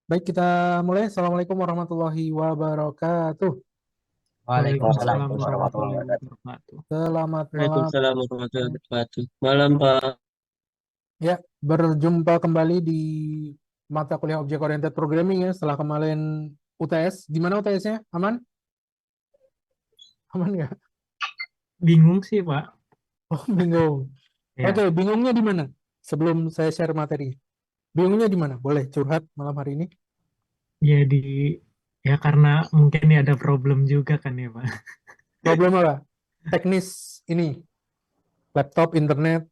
Baik, kita mulai. Assalamualaikum warahmatullahi wabarakatuh. Waalaikumsalam Waalaikumsalam warahmatullahi warahmatullahi wabarakatuh. wabarakatuh. Selamat malam. Waalaikumsalam warahmatullahi wabarakatuh. Malam, Pak. Ya, berjumpa kembali di mata kuliah Object Oriented Programming ya. Setelah kemarin UTS. Gimana UTS-nya? Aman? Aman nggak? Bingung sih, Pak. Oh, bingung. Oke, Ya, bingungnya di mana? Sebelum saya share materi. Bingungnya di mana? Boleh curhat malam hari ini? jadi ya karena mungkin ya ada problem juga kan ya, Pak. Problem apa? Teknis ini, laptop, internet,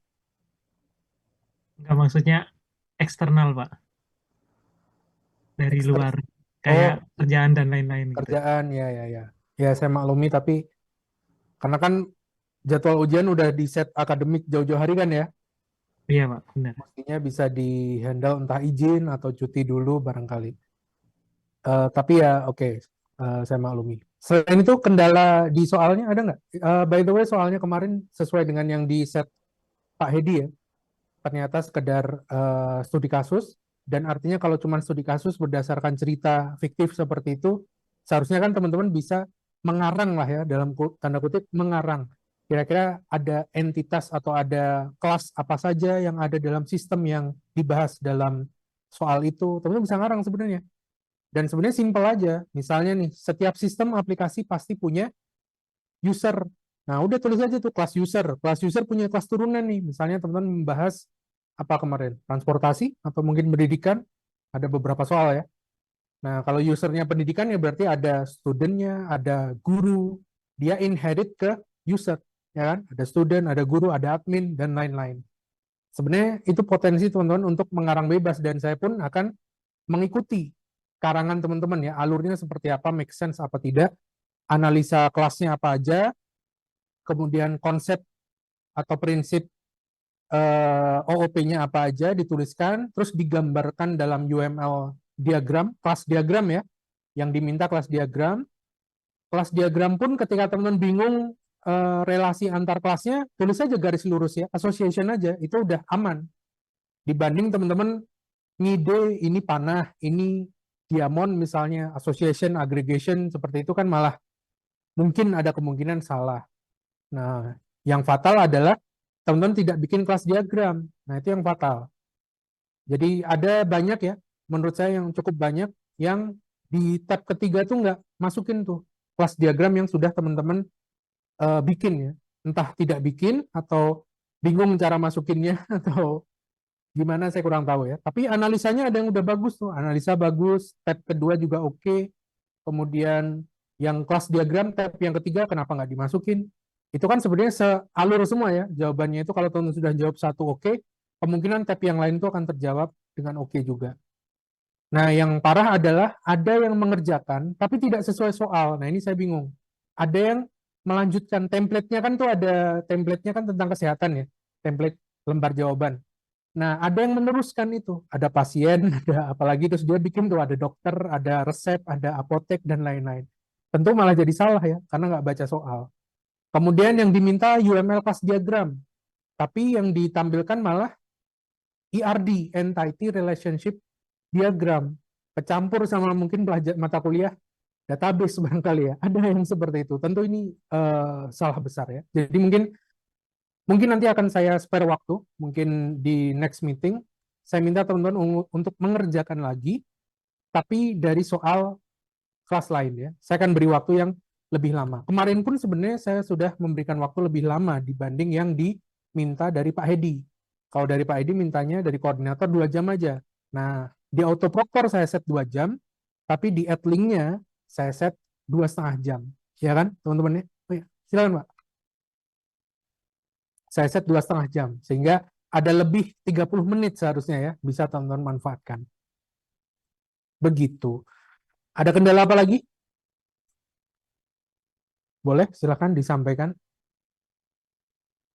Nggak maksudnya eksternal, Pak. Dari ekster. luar. Kayak Oh, kerjaan dan lain-lain gitu. kerjaan ya ya ya. Ya, saya maklumi tapi karena kan jadwal ujian udah di set akademik jauh-jauh hari kan ya. Iya, Pak, benar. Mestinya bisa di-handle entah izin atau cuti dulu barangkali. Tapi ya oke, saya maklumi. Selain itu kendala di soalnya ada nggak? By the way, soalnya kemarin sesuai dengan yang di set Pak Hedi ya. Ternyata sekedar studi kasus dan artinya kalau cuma studi kasus berdasarkan cerita fiktif seperti itu, seharusnya kan teman-teman bisa mengarang lah ya dalam tanda kutip mengarang. Kira-kira ada entitas atau ada kelas apa saja yang ada dalam sistem yang dibahas dalam soal itu, teman-teman bisa ngarang sebenarnya. Dan sebenarnya simpel aja. Misalnya nih, setiap sistem aplikasi pasti punya user. Nah, udah tulis aja tuh kelas user. Kelas user punya kelas turunan nih. Misalnya teman-teman membahas apa kemarin? Transportasi atau mungkin pendidikan. Ada beberapa soal ya. Nah, kalau usernya pendidikan ya berarti ada studentnya, ada guru. Dia inherit ke user. Ya kan? Ada student, ada guru, ada admin, dan lain-lain. Sebenarnya itu potensi teman-teman untuk mengarang bebas. Dan saya pun akan mengikuti karangan teman-teman ya. Alurnya seperti apa, make sense apa tidak. Analisa kelasnya apa aja, kemudian konsep atau prinsip OOP-nya apa aja dituliskan, terus digambarkan dalam UML diagram, kelas diagram ya, yang diminta kelas diagram. Kelas diagram pun ketika teman-teman bingung relasi antar kelasnya, tulis aja garis lurus ya, association aja, itu udah aman. Dibanding teman-teman ngide ini panah, ini diamond misalnya, association, aggregation, seperti itu kan malah mungkin ada kemungkinan salah. Nah, yang fatal adalah teman-teman tidak bikin kelas diagram. Nah, itu yang fatal. Jadi ada banyak ya, menurut saya yang cukup banyak yang di tab ketiga tuh nggak masukin tuh kelas diagram yang sudah teman-teman bikin ya. Entah tidak bikin atau bingung cara masukinnya atau gimana saya kurang tahu ya. Tapi analisanya ada yang udah bagus tuh, analisa bagus, tab kedua juga oke. Kemudian yang kelas diagram tab yang ketiga kenapa nggak dimasukin? Itu kan sebenarnya sealur semua ya jawabannya itu kalau teman sudah jawab satu oke, kemungkinan tab yang lain itu akan terjawab dengan oke juga. Nah, yang parah adalah ada yang mengerjakan tapi tidak sesuai soal. Nah, ini saya bingung. Ada yang melanjutkan template-nya kan tuh ada template-nya kan tentang kesehatan ya, template lembar jawaban. Nah, ada yang meneruskan itu. Ada pasien, ada apalagi terus dia bikin tuh ada dokter, ada resep, ada apotek dan lain-lain. Tentu malah jadi salah ya, karena nggak baca soal. Kemudian yang diminta UML class diagram, tapi yang ditampilkan malah ERD, Entity Relationship Diagram, kecampur sama mungkin pelajar mata kuliah database barangkali ya. Ada yang seperti itu. Tentu ini salah besar ya. Jadi mungkin mungkin nanti akan saya spare waktu, mungkin di next meeting, saya minta teman-teman untuk mengerjakan lagi, tapi dari soal kelas lain ya. Saya akan beri waktu yang lebih lama. Kemarin pun sebenarnya saya sudah memberikan waktu lebih lama dibanding yang diminta dari Pak Hedi. Kalau dari Pak Hedi mintanya dari koordinator 2 jam aja. Nah, di autoproctor saya set 2 jam, tapi di add link-nya saya set 2,5 jam. Ya kan, teman-teman ya? Oh, ya. Silakan, Pak. Saya set 2,5 jam. Sehingga ada lebih 30 menit seharusnya ya, bisa teman-teman manfaatkan. Begitu. Ada kendala apa lagi? Boleh, silakan disampaikan.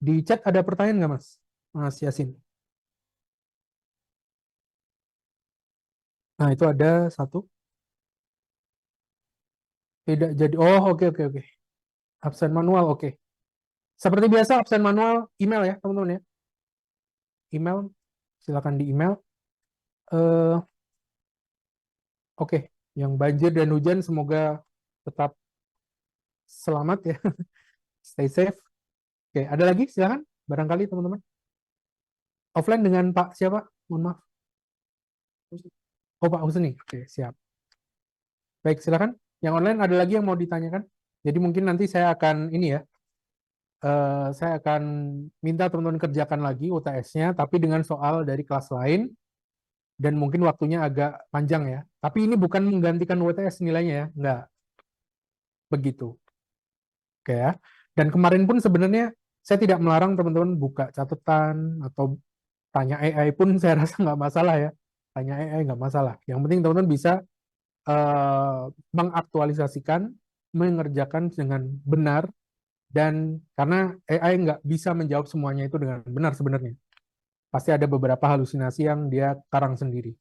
Di chat ada pertanyaan nggak, Mas? Mas Yasin. Nah, itu ada satu. Tidak jadi. Oh, oke, oke, oke. Absen manual, oke. Seperti biasa, absen manual email ya, teman-teman ya. Email, silakan di email. Eh, Oke, yang banjir dan hujan semoga tetap selamat ya. Stay safe. Oke, ada lagi? Silakan. Barangkali teman-teman. Offline dengan Pak siapa? Mohon maaf. Oh, Pak Husni. Oke, siap. Baik, silakan. Yang online ada lagi yang mau ditanyakan? Jadi mungkin nanti saya akan ini ya, saya akan minta teman-teman kerjakan lagi UTS-nya, tapi dengan soal dari kelas lain, dan mungkin waktunya agak panjang ya. Tapi ini bukan menggantikan UTS nilainya ya, enggak. Begitu. Oke ya. Dan kemarin pun sebenarnya saya tidak melarang teman-teman buka catatan atau tanya AI pun saya rasa nggak masalah ya. Tanya AI nggak masalah. Yang penting teman-teman bisa mengaktualisasikan, mengerjakan dengan benar, dan karena AI nggak bisa menjawab semuanya itu dengan benar sebenarnya. Pasti ada beberapa halusinasi yang dia karang sendiri.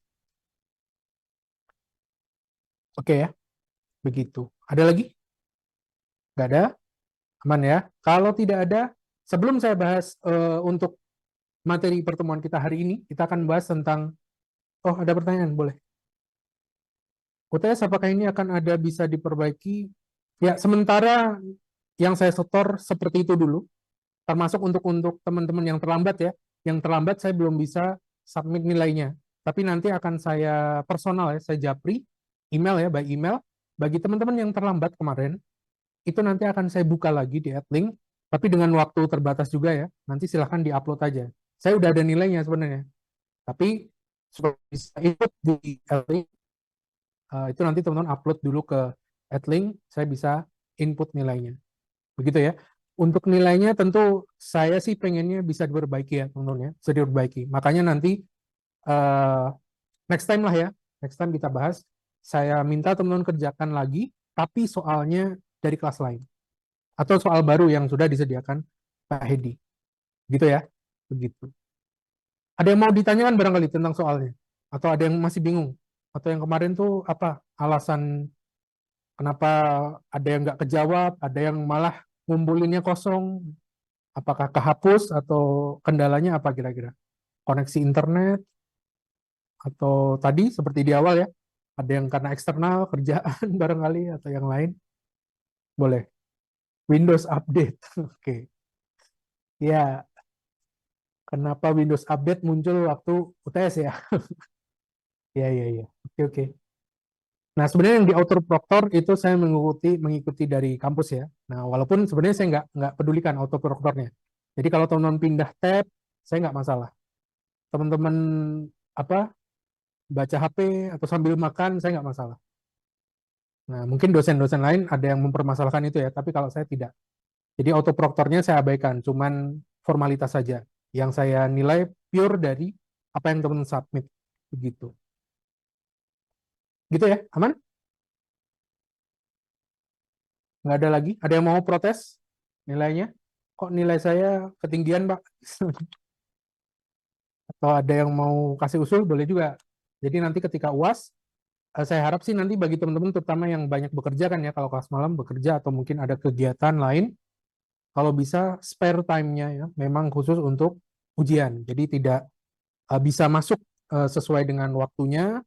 Oke ya, begitu. Ada lagi? Nggak ada? Aman ya? Kalau tidak ada, sebelum saya bahas untuk materi pertemuan kita hari ini, kita akan bahas tentang, oh ada pertanyaan, boleh. UTS apakah ini akan ada bisa diperbaiki? Ya, sementara yang saya setor seperti itu dulu, termasuk untuk teman-teman yang terlambat ya. Yang terlambat saya belum bisa submit nilainya. Tapi nanti akan saya personal ya, saya japri email ya, by email. Bagi teman-teman yang terlambat kemarin, itu nanti akan saya buka lagi di Adlink, tapi dengan waktu terbatas juga ya. Nanti silahkan di-upload aja. Saya udah ada nilainya sebenarnya. Tapi supaya bisa ikut di Adlink, itu nanti teman-teman upload dulu ke Adlink, saya bisa input nilainya. Begitu ya. Untuk nilainya tentu saya sih pengennya bisa diperbaiki ya teman-teman ya, bisa diperbaiki. Makanya nanti next time lah ya, next time kita bahas. Saya minta teman-teman kerjakan lagi, tapi soalnya dari kelas lain atau soal baru yang sudah disediakan Pak Hedi. Gitu ya, begitu. Ada yang mau ditanyakan barangkali tentang soalnya? Atau ada yang masih bingung? Atau yang kemarin tuh apa alasan kenapa ada yang nggak kejawab, ada yang malah ngumpulinnya kosong, apakah kehapus atau kendalanya apa kira-kira? Koneksi internet atau tadi seperti di awal ya, ada yang karena eksternal kerjaan barangkali atau yang lain? Boleh. Windows Update. Oke. Ya, kenapa Windows Update muncul waktu UTS ya? Ya, ya, ya. Oke, oke. Nah, sebenarnya yang di Author Proctor itu saya mengikuti dari kampus ya. Nah, walaupun sebenarnya saya nggak pedulikan Author Proctornya. Jadi kalau teman-teman pindah tab, saya nggak masalah. Teman-teman apa baca HP atau sambil makan, saya nggak masalah. Nah, mungkin dosen-dosen lain ada yang mempermasalahkan itu ya, tapi kalau saya tidak. Jadi autoproctornya saya abaikan, cuman formalitas saja. Yang saya nilai pure dari apa yang teman submit. Begitu. Gitu ya, aman? Nggak ada lagi? Ada yang mau protes nilainya? Kok nilai saya ketinggian, Pak? Atau ada yang mau kasih usul? Boleh juga. Jadi nanti ketika UAS, saya harap sih nanti bagi teman-teman terutama yang banyak bekerja kan ya, kalau kelas malam bekerja atau mungkin ada kegiatan lain, kalau bisa spare time-nya ya, memang khusus untuk ujian. Jadi tidak bisa masuk sesuai dengan waktunya,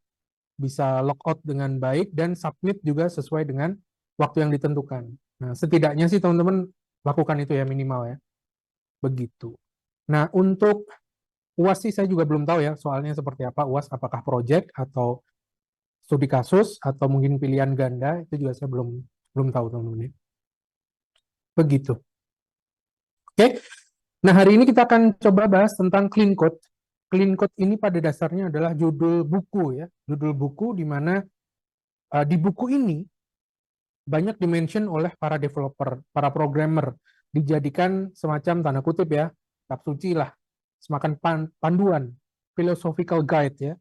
bisa logout dengan baik, dan submit juga sesuai dengan waktu yang ditentukan. Nah, setidaknya sih teman-teman lakukan itu ya minimal ya. Begitu. Nah, untuk UAS sih saya juga belum tahu ya soalnya seperti apa UAS, apakah project atau studi kasus atau mungkin pilihan ganda, itu juga saya belum tahu teman-teman ya. Begitu. Oke. Nah, hari ini kita akan coba bahas tentang clean code. Clean code ini pada dasarnya adalah judul buku ya, judul buku di mana di buku ini banyak dimention oleh para developer, para programmer, dijadikan semacam tanda kutip ya, kitab suci lah, semacam panduan, philosophical guide ya,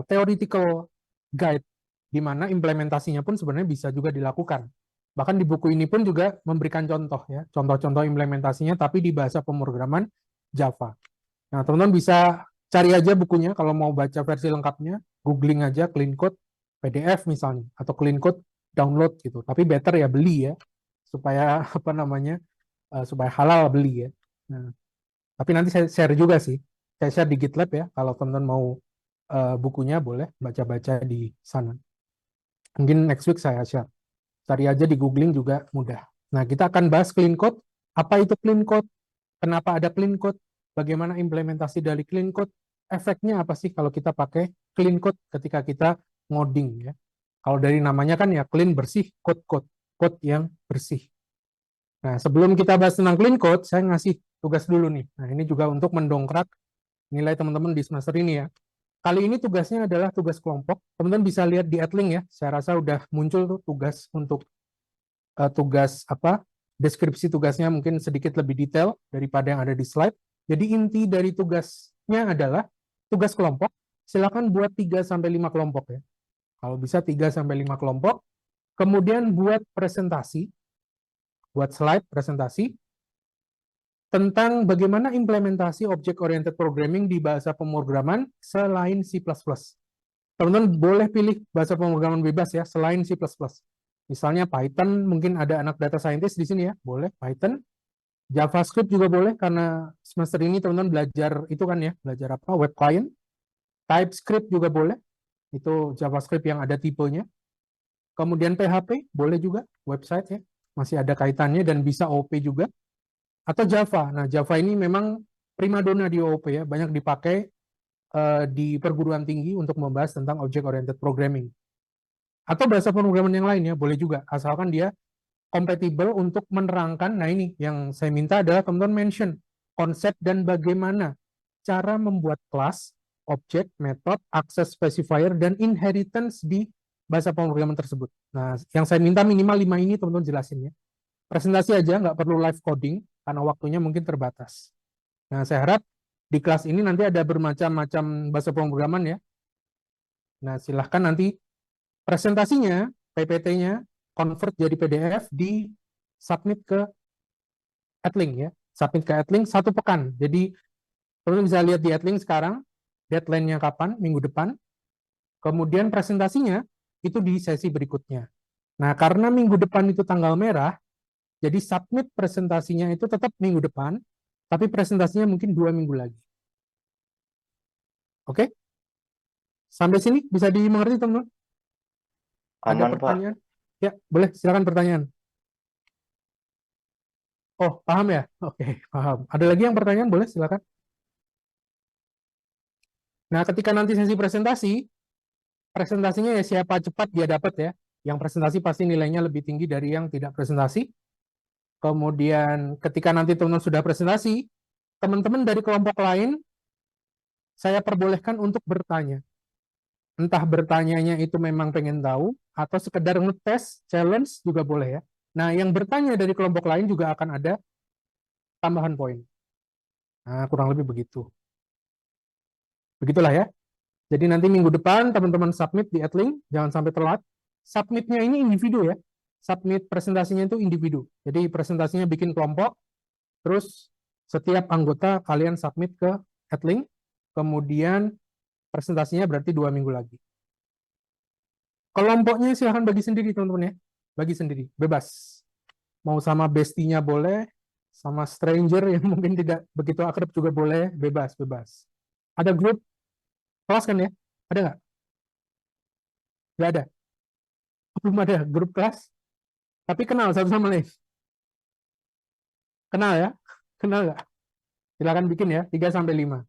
theoretical guide, di mana implementasinya pun sebenarnya bisa juga dilakukan. Bahkan di buku ini pun juga memberikan contoh ya, contoh-contoh implementasinya, tapi di bahasa pemrograman Java. Nah, teman-teman bisa cari aja bukunya kalau mau baca versi lengkapnya, googling aja clean code PDF misalnya, atau clean code download gitu. Tapi better ya beli ya, supaya apa namanya, supaya halal beli ya. Nah, tapi nanti saya share juga sih, saya share di GitLab ya, kalau teman-teman mau bukunya, boleh baca-baca di sana. Mungkin next week saya share. Cari aja di googling juga mudah. Nah, kita akan bahas clean code. Apa itu clean code? Kenapa ada clean code? Bagaimana implementasi dari clean code? Efeknya apa sih kalau kita pakai clean code ketika kita ngoding ya? Kalau dari namanya kan ya clean, bersih, code yang bersih. Nah, sebelum kita bahas tentang clean code, saya ngasih tugas dulu nih. Nah, ini juga untuk mendongkrak nilai teman-teman di semester ini ya. Kali ini tugasnya adalah tugas kelompok. Teman-teman bisa lihat di Edling ya. Saya rasa udah muncul tuh tugas untuk tugas apa? Deskripsi tugasnya mungkin sedikit lebih detail daripada yang ada di slide. Jadi inti dari tugasnya adalah tugas kelompok. Silakan buat 3 sampai 5 kelompok ya. Kalau bisa 3 sampai 5 kelompok. Kemudian buat presentasi, buat slide presentasi tentang bagaimana implementasi object oriented programming di bahasa pemrograman selain C++. Teman-teman boleh pilih bahasa pemrograman bebas ya, selain C++. Misalnya Python, mungkin ada anak data scientist di sini ya, boleh Python. JavaScript juga boleh, karena semester ini teman-teman belajar itu kan ya, belajar apa? Web client. TypeScript juga boleh, itu JavaScript yang ada tipenya. Kemudian PHP, boleh juga, website ya, masih ada kaitannya dan bisa OOP juga. Atau Java. Nah, Java ini memang primadona di OOP ya, banyak dipakai di perguruan tinggi untuk membahas tentang object oriented programming. Atau bahasa pemrograman yang lain ya, boleh juga, asalkan dia kompatibel untuk menerangkan. Nah, ini yang saya minta adalah teman-teman mention konsep dan bagaimana cara membuat kelas, objek, metode, access specifier, dan inheritance di bahasa pemrograman tersebut. Nah, yang saya minta minimal 5 ini teman-teman jelasin ya. Presentasi aja, nggak perlu live coding, karena waktunya mungkin terbatas. Nah, saya harap di kelas ini nanti ada bermacam-macam bahasa pemrograman ya. Nah, silahkan nanti presentasinya, PPT-nya, convert jadi PDF, di submit ke Edling ya. Submit ke Edling 1 pekan. Jadi, teman-teman bisa lihat di Edling sekarang, deadline-nya kapan, minggu depan. Kemudian presentasinya, itu di sesi berikutnya. Nah, karena minggu depan itu tanggal merah, jadi submit presentasinya itu tetap minggu depan, tapi presentasinya mungkin 2 minggu lagi. Oke? Sampai sini bisa dimengerti teman-teman? Ada Aman, Pak. pertanyaan? Ya, boleh. Silakan pertanyaan. Oh, paham ya? Oke, paham. Ada lagi yang pertanyaan? Boleh, silakan. Nah, ketika nanti sesi presentasi, presentasinya ya siapa cepat dia dapat ya. Yang presentasi pasti nilainya lebih tinggi dari yang tidak presentasi. Kemudian ketika nanti teman-teman sudah presentasi, teman-teman dari kelompok lain, saya perbolehkan untuk bertanya. Entah bertanyanya itu memang pengen tahu, atau sekedar ngetes, challenge juga boleh ya. Nah, yang bertanya dari kelompok lain juga akan ada tambahan poin. Nah, kurang lebih begitu. Begitulah ya. Jadi nanti minggu depan teman-teman submit di Edling, jangan sampai telat. Submitnya ini individu ya. Submit presentasinya itu individu. Jadi presentasinya bikin kelompok, terus setiap anggota kalian submit ke Edling, kemudian presentasinya berarti 2 minggu lagi. Kelompoknya silahkan bagi sendiri teman-teman ya. Bagi sendiri, bebas. Mau sama bestinya boleh, sama stranger yang mungkin tidak begitu akrab juga boleh, bebas. Ada grup kelas kan ya? Ada nggak? Nggak ada? Belum ada grup kelas? Tapi kenal satu sama lain? Kenal ya? Kenal nggak? Silakan bikin ya, 3 sampai 5.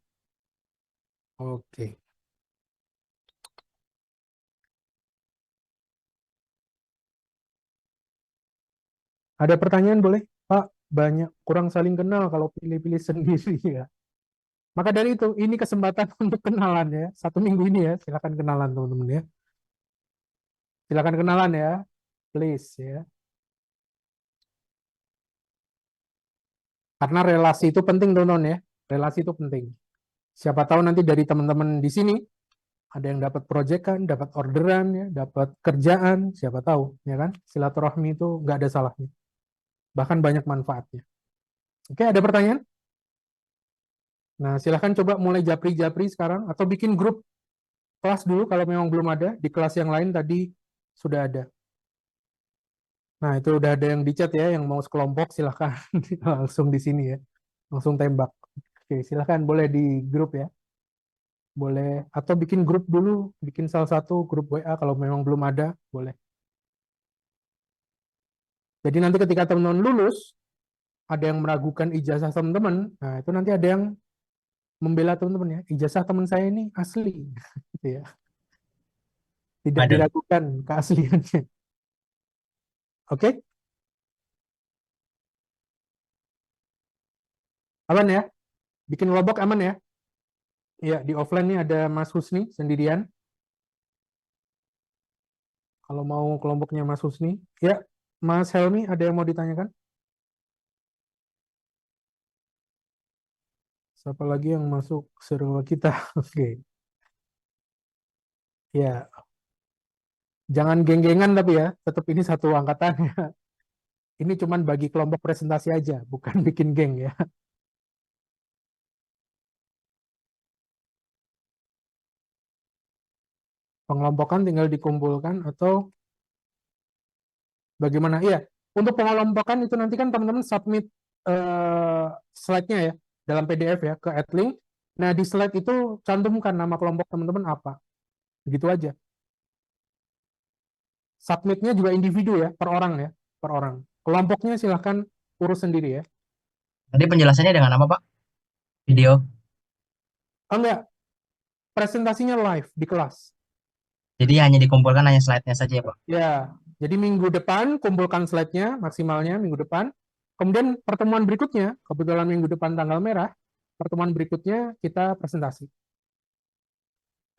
Oke. Ada pertanyaan boleh? Pak, banyak kurang saling kenal kalau pilih-pilih sendiri ya. Maka dari itu, ini kesempatan untuk kenalan ya. 1 minggu ini ya, silakan kenalan teman-teman ya. Silakan kenalan ya, please ya. Karena relasi itu penting teman-teman ya. Relasi itu penting. Siapa tahu nanti dari teman-teman di sini ada yang dapat proyekan, dapat orderan ya, dapat kerjaan, siapa tahu ya kan. Silaturahmi itu nggak ada salahnya. Bahkan banyak manfaatnya. Oke, ada pertanyaan? Nah, silahkan coba mulai japri-japri sekarang atau bikin grup kelas dulu kalau memang belum ada. Di kelas yang lain tadi sudah ada. Nah, itu udah ada yang di chat ya, yang mau sekelompok silahkan langsung di sini ya. Langsung tembak. Oke, silahkan boleh di grup ya. boleh. Atau bikin grup dulu, bikin salah satu grup WA kalau memang belum ada, boleh. Jadi nanti ketika teman-teman lulus, ada yang meragukan ijazah teman-teman, nah itu nanti ada yang membela teman-teman ya, ijazah teman saya ini asli, gitu ya. Tidak Ada. diragukan keasliannya. Oke? Aman ya? Bikin kelompok aman ya? Ya, di offline nih ada Mas Husni sendirian. Kalau mau kelompoknya Mas Husni. Ya, Mas Helmi ada yang mau ditanyakan? Siapa lagi yang masuk server kita? Oke. Ya, jangan geng-gengan tapi ya, tetap ini satu angkatan ya. Ini cuman bagi kelompok presentasi aja, bukan bikin geng ya. Pengelompokan tinggal dikumpulkan atau bagaimana? Iya, untuk pengelompokan itu nanti kan teman-teman submit slide-nya ya dalam PDF ya ke Adlink. Nah, di slide itu cantumkan nama kelompok teman-teman apa. Gitu aja. Submitnya juga individu ya, per orang ya, per orang. Kelompoknya silahkan urus sendiri ya. Tadi penjelasannya dengan apa, Pak? Video. Oh enggak, presentasinya live di kelas. Jadi hanya dikumpulkan hanya slide-nya saja ya, Pak? Ya, jadi minggu depan kumpulkan slide-nya maksimalnya minggu depan. Kemudian pertemuan berikutnya, kebetulan minggu depan tanggal merah, pertemuan berikutnya kita presentasi.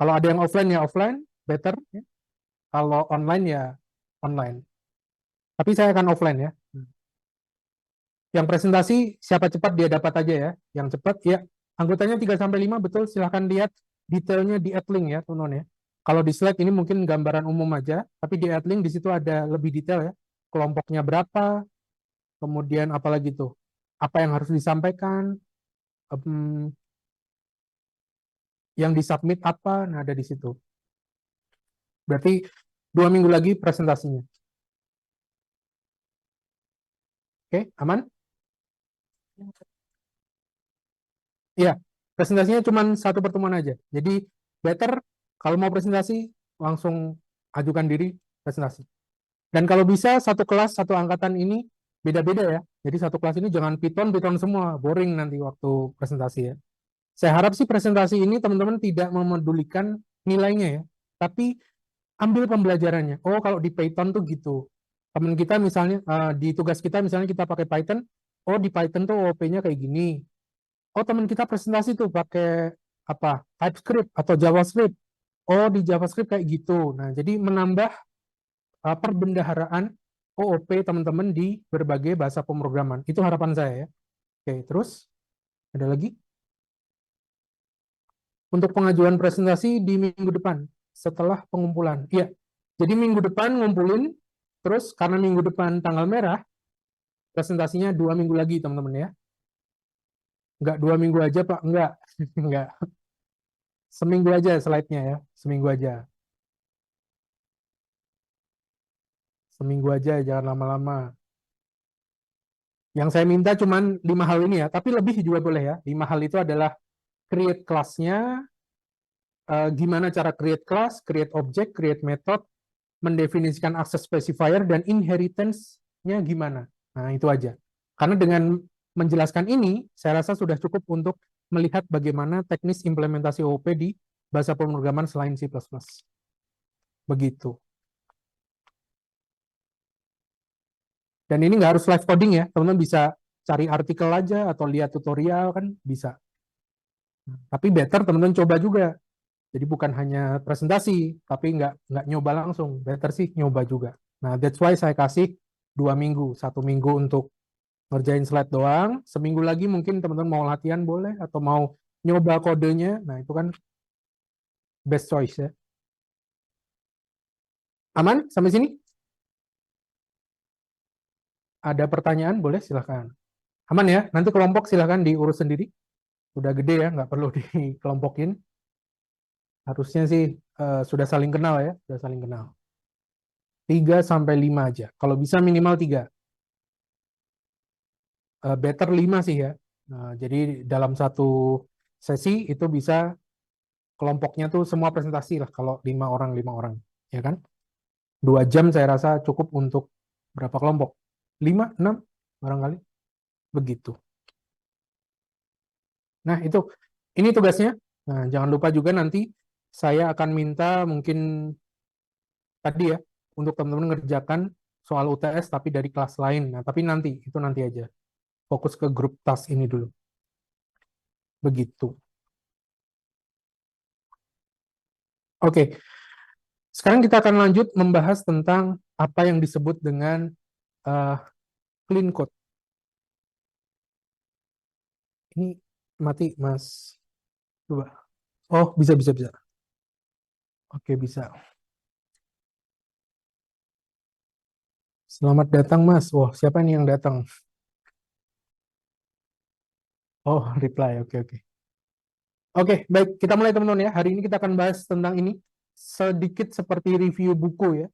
Kalau ada yang offline ya offline, better. Ya. Kalau online ya online. Tapi saya akan offline ya. Yang presentasi siapa cepat dia dapat aja ya. Yang cepat ya anggotanya 3-5 betul, silahkan lihat detailnya di Adlink ya teman-teman ya. Kalau di slide ini mungkin gambaran umum aja, tapi di Adlink di situ ada lebih detail ya. Kelompoknya berapa, kemudian apalagi tuh, apa yang harus disampaikan, yang disubmit apa, nah ada di situ. Berarti 2 minggu lagi presentasinya. Oke, aman? Iya, presentasinya cuma satu pertemuan aja. Jadi better kalau mau presentasi langsung ajukan diri presentasi. Dan kalau bisa satu kelas satu angkatan ini beda-beda ya. Jadi satu kelas ini jangan piton semua, boring nanti waktu presentasi ya. Saya harap sih presentasi ini teman-teman tidak memedulikan nilainya ya, tapi ambil pembelajarannya. Oh, kalau di Python tuh gitu. Teman kita misalnya di tugas kita misalnya kita pakai Python, oh di Python tuh OP-nya kayak gini. Oh, teman kita presentasi tuh pakai apa? TypeScript atau JavaScript. Oh, di JavaScript kayak gitu. Nah, jadi menambah perbendaharaan OOP teman-teman di berbagai bahasa pemrograman. Itu harapan saya ya. Oke, terus ada lagi? Untuk pengajuan presentasi di minggu depan setelah pengumpulan. Iya. Jadi minggu depan ngumpulin, terus karena minggu depan tanggal merah, presentasinya 2 minggu lagi teman-teman ya. Enggak 2 minggu aja Pak, enggak. Enggak. Seminggu aja slide-nya ya, seminggu aja. Seminggu aja, jangan lama-lama. Yang saya minta cuman 5 hal ini ya, tapi lebih juga boleh ya. 5 hal itu adalah create class-nya, gimana cara create class, create object, create method, mendefinisikan access specifier, dan inheritance-nya gimana. Nah, itu aja. Karena dengan menjelaskan ini, saya rasa sudah cukup untuk melihat bagaimana teknis implementasi OOP di bahasa pemrograman selain C++. Begitu. Dan ini nggak harus live coding ya, teman-teman bisa cari artikel aja atau lihat tutorial kan bisa. Tapi better teman-teman coba juga. Jadi bukan hanya presentasi, tapi nggak nyoba langsung. Better sih nyoba juga. Nah, that's why saya kasih 2 minggu. 1 minggu untuk ngerjain slide doang. Seminggu lagi mungkin teman-teman mau latihan boleh, atau mau nyoba kodenya. Nah, itu kan best choice ya. Aman sampai sini? Ada pertanyaan? Boleh, silahkan. Aman ya? Nanti kelompok silahkan diurus sendiri. Udah gede ya, nggak perlu dikelompokin. Harusnya sih sudah saling kenal ya, sudah saling kenal. 3-5 aja. Kalau bisa minimal 3. Better 5 sih ya. Nah, jadi dalam satu sesi itu bisa kelompoknya tuh semua presentasi lah kalau 5 orang, ya kan? 2 jam saya rasa cukup untuk berapa kelompok? 5, 6 barangkali begitu. Nah, ini tugasnya. Nah, jangan lupa juga nanti saya akan minta mungkin tadi ya untuk teman-teman ngerjakan soal UTS tapi dari kelas lain. Nah, tapi itu nanti aja. Fokus ke grup task ini dulu. Begitu. Oke. Sekarang kita akan lanjut membahas tentang apa yang disebut dengan clean code. Ini mati, Mas. Coba. Oh, bisa. Oke, bisa. Selamat datang, Mas. Wah, siapa nih yang datang? Oh, reply. Oke. Oke, baik. Kita mulai, teman-teman ya. Hari ini kita akan bahas tentang ini. Sedikit seperti review buku ya.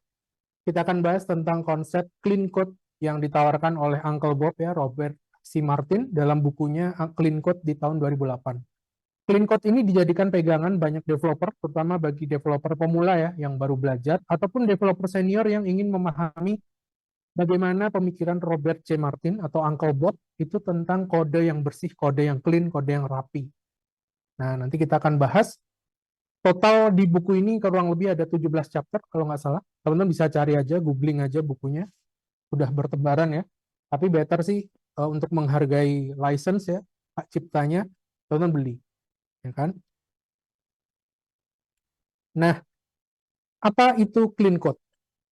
Kita akan bahas tentang konsep clean code yang ditawarkan oleh Uncle Bob ya, Robert C. Martin dalam bukunya Clean Code di tahun 2008. Clean Code ini dijadikan pegangan banyak developer, terutama bagi developer pemula ya, yang baru belajar, ataupun developer senior yang ingin memahami bagaimana pemikiran Robert C. Martin atau Uncle Bob itu tentang kode yang bersih, kode yang clean, kode yang rapi. Nah, nanti kita akan bahas. Total di buku ini kurang lebih ada 17 chapter kalau nggak salah. Teman-teman bisa cari aja, googling aja bukunya. Udah bertebaran ya. Tapi better sih untuk menghargai license ya, hak ciptanya, teman-teman beli. Ya kan? Nah, apa itu clean code?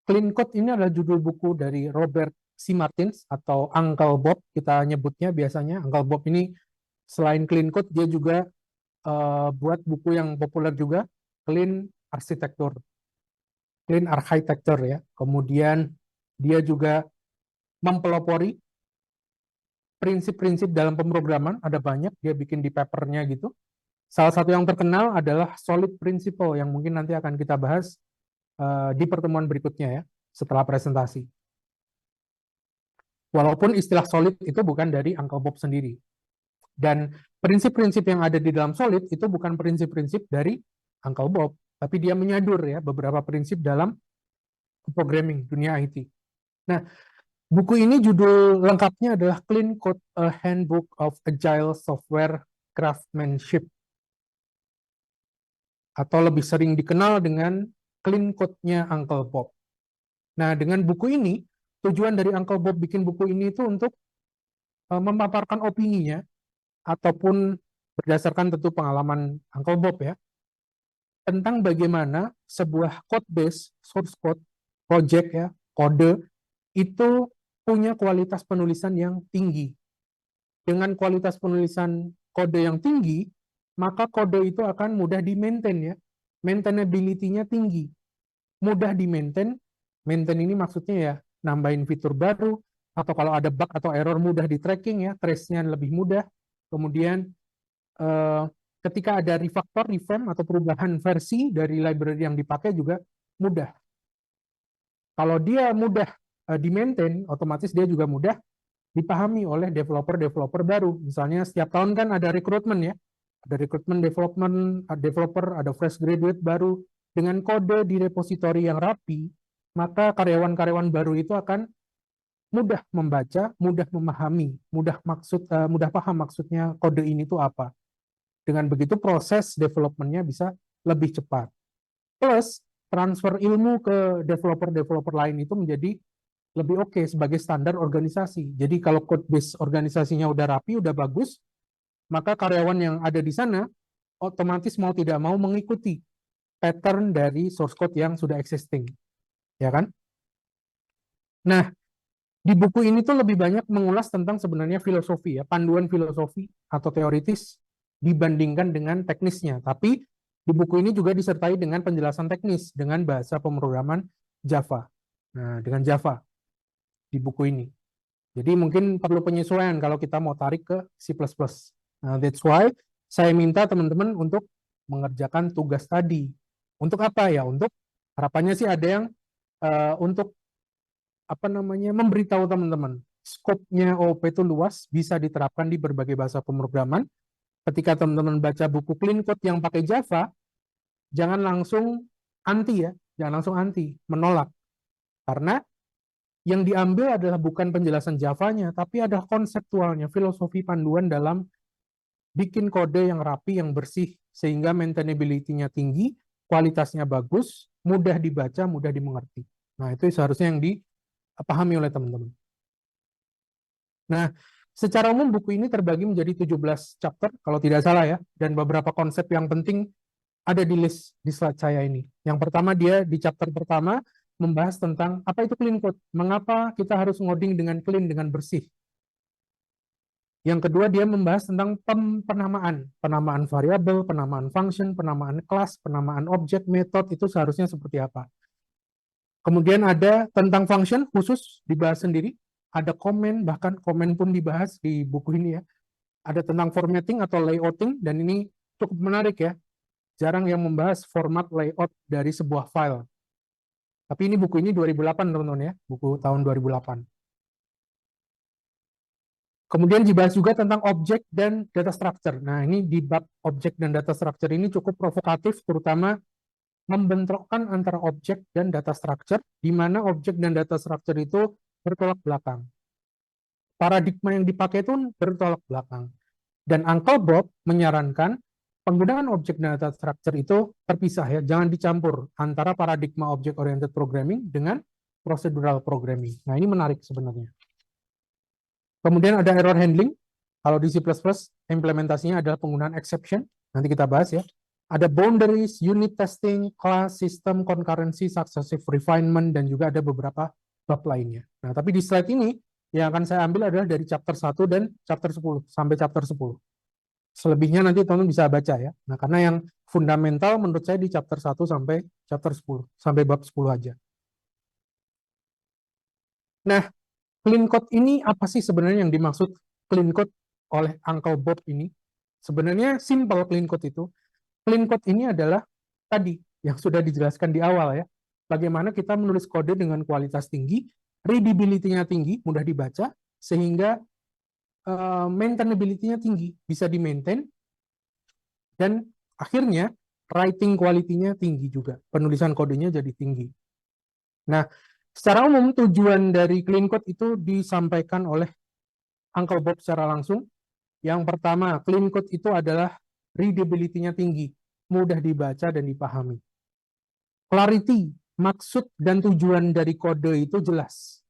Clean Code ini adalah judul buku dari Robert C. Martins atau Uncle Bob, kita nyebutnya biasanya. Uncle Bob ini selain Clean Code, dia juga buat buku yang populer juga, Clean Architecture. Clean Architecture ya. Kemudian dia juga mempelopori prinsip-prinsip dalam pemrograman, ada banyak, dia bikin di papernya gitu. Salah satu yang terkenal adalah Solid Principle, yang mungkin nanti akan kita bahas di pertemuan berikutnya ya, setelah presentasi. Walaupun istilah solid itu bukan dari Uncle Bob sendiri. Dan prinsip-prinsip yang ada di dalam solid itu bukan prinsip-prinsip dari Uncle Bob, tapi dia menyadur ya beberapa prinsip dalam programming dunia IT. Nah, buku ini judul lengkapnya adalah Clean Code, A Handbook of Agile Software Craftsmanship. Atau lebih sering dikenal dengan Clean Code-nya Uncle Bob. Nah, dengan buku ini, tujuan dari Uncle Bob bikin buku ini itu untuk memaparkan opininya, ataupun berdasarkan tentu pengalaman Uncle Bob ya, tentang bagaimana sebuah code base, source code, project ya, kode, itu punya kualitas penulisan yang tinggi. Dengan kualitas penulisan kode yang tinggi, maka kode itu akan mudah di-maintain ya. Maintainability-nya tinggi. Mudah di-maintain. Maintain ini maksudnya ya nambahin fitur baru, atau kalau ada bug atau error mudah di-tracking ya, trace-nya lebih mudah. Kemudian ketika ada refactor, revamp atau perubahan versi dari library yang dipakai juga mudah. Kalau dia mudah di-maintain, otomatis dia juga mudah dipahami oleh developer-developer baru. Misalnya setiap tahun kan ada rekrutmen ya, ada rekrutmen developer, ada fresh graduate baru. Dengan kode di repositori yang rapi, maka karyawan-karyawan baru itu akan mudah membaca, mudah memahami, mudah paham maksudnya kode ini itu apa. Dengan begitu proses development-nya bisa lebih cepat. Plus, transfer ilmu ke developer-developer lain itu menjadi lebih oke sebagai standar organisasi. Jadi kalau code base organisasinya udah rapi, udah bagus, maka karyawan yang ada di sana otomatis mau tidak mau mengikuti pattern dari source code yang sudah existing. Ya kan? Nah, di buku ini tuh lebih banyak mengulas tentang sebenarnya filosofi ya, panduan filosofi atau teoritis dibandingkan dengan teknisnya. Tapi di buku ini juga disertai dengan penjelasan teknis dengan bahasa pemrograman Java. Nah, dengan Java di buku ini. Jadi mungkin perlu penyesuaian kalau kita mau tarik ke C++. Nah, that's why saya minta teman-teman untuk mengerjakan tugas tadi. Untuk apa ya? Untuk harapannya sih ada yang untuk memberitahu teman-teman skopnya OOP itu luas, bisa diterapkan di berbagai bahasa pemrograman. Ketika teman-teman baca buku Clean Code yang pakai Java, jangan langsung anti ya, jangan langsung anti, menolak. Karena yang diambil adalah bukan penjelasan Java-nya, tapi adalah konseptualnya, filosofi panduan dalam bikin kode yang rapi, yang bersih, sehingga maintainability-nya tinggi, kualitasnya bagus, mudah dibaca, mudah dimengerti. Nah, itu seharusnya yang dipahami oleh teman-teman. Nah, secara umum buku ini terbagi menjadi 17 chapter, kalau tidak salah ya, dan beberapa konsep yang penting ada di list di slide saya ini. Yang pertama dia di chapter pertama membahas tentang apa itu clean code, mengapa kita harus ngoding dengan clean, dengan bersih. Yang kedua dia membahas tentang penamaan variabel, penamaan function, penamaan kelas, penamaan objek, metode itu seharusnya seperti apa. Kemudian ada tentang function khusus dibahas sendiri, ada komen, bahkan komen pun dibahas di buku ini ya. Ada tentang formatting atau layouting, dan ini cukup menarik ya. Jarang yang membahas format layout dari sebuah file. Tapi ini buku ini 2008 teman-teman ya, buku tahun 2008. Kemudian dibahas juga tentang objek dan data structure. Nah, ini di bab objek dan data structure ini cukup provokatif, terutama membentrokkan antara objek dan data structure, di mana objek dan data structure itu bertolak belakang. Paradigma yang dipakai itu bertolak belakang. Dan Uncle Bob menyarankan penggunaan objek dan data structure itu terpisah ya, jangan dicampur antara paradigma object oriented programming dengan procedural programming. Nah, ini menarik sebenarnya. Kemudian ada error handling. Kalau di C++ implementasinya adalah penggunaan exception. Nanti kita bahas ya. Ada boundaries, unit testing, class, system, concurrency, successive refinement, dan juga ada beberapa bab lainnya. Nah, tapi di slide ini yang akan saya ambil adalah dari chapter 1 dan chapter 10 sampai chapter 10. Selebihnya nanti teman-teman bisa baca ya. Nah, karena yang fundamental menurut saya di chapter 1 sampai chapter 10, sampai bab 10 aja. Nah, clean code ini apa sih sebenarnya yang dimaksud clean code oleh Uncle Bob ini? Sebenarnya simple clean code itu. Clean code ini adalah tadi yang sudah dijelaskan di awal ya. Bagaimana kita menulis kode dengan kualitas tinggi, readability-nya tinggi, mudah dibaca, sehingga maintainability-nya tinggi, bisa di-maintain, dan akhirnya writing quality-nya tinggi juga, penulisan kodenya jadi tinggi. Nah, secara umum tujuan dari clean code itu disampaikan oleh Uncle Bob secara langsung. Yang pertama, clean code itu adalah readability-nya tinggi, mudah dibaca dan dipahami. Clarity, maksud dan tujuan dari kode itu jelas.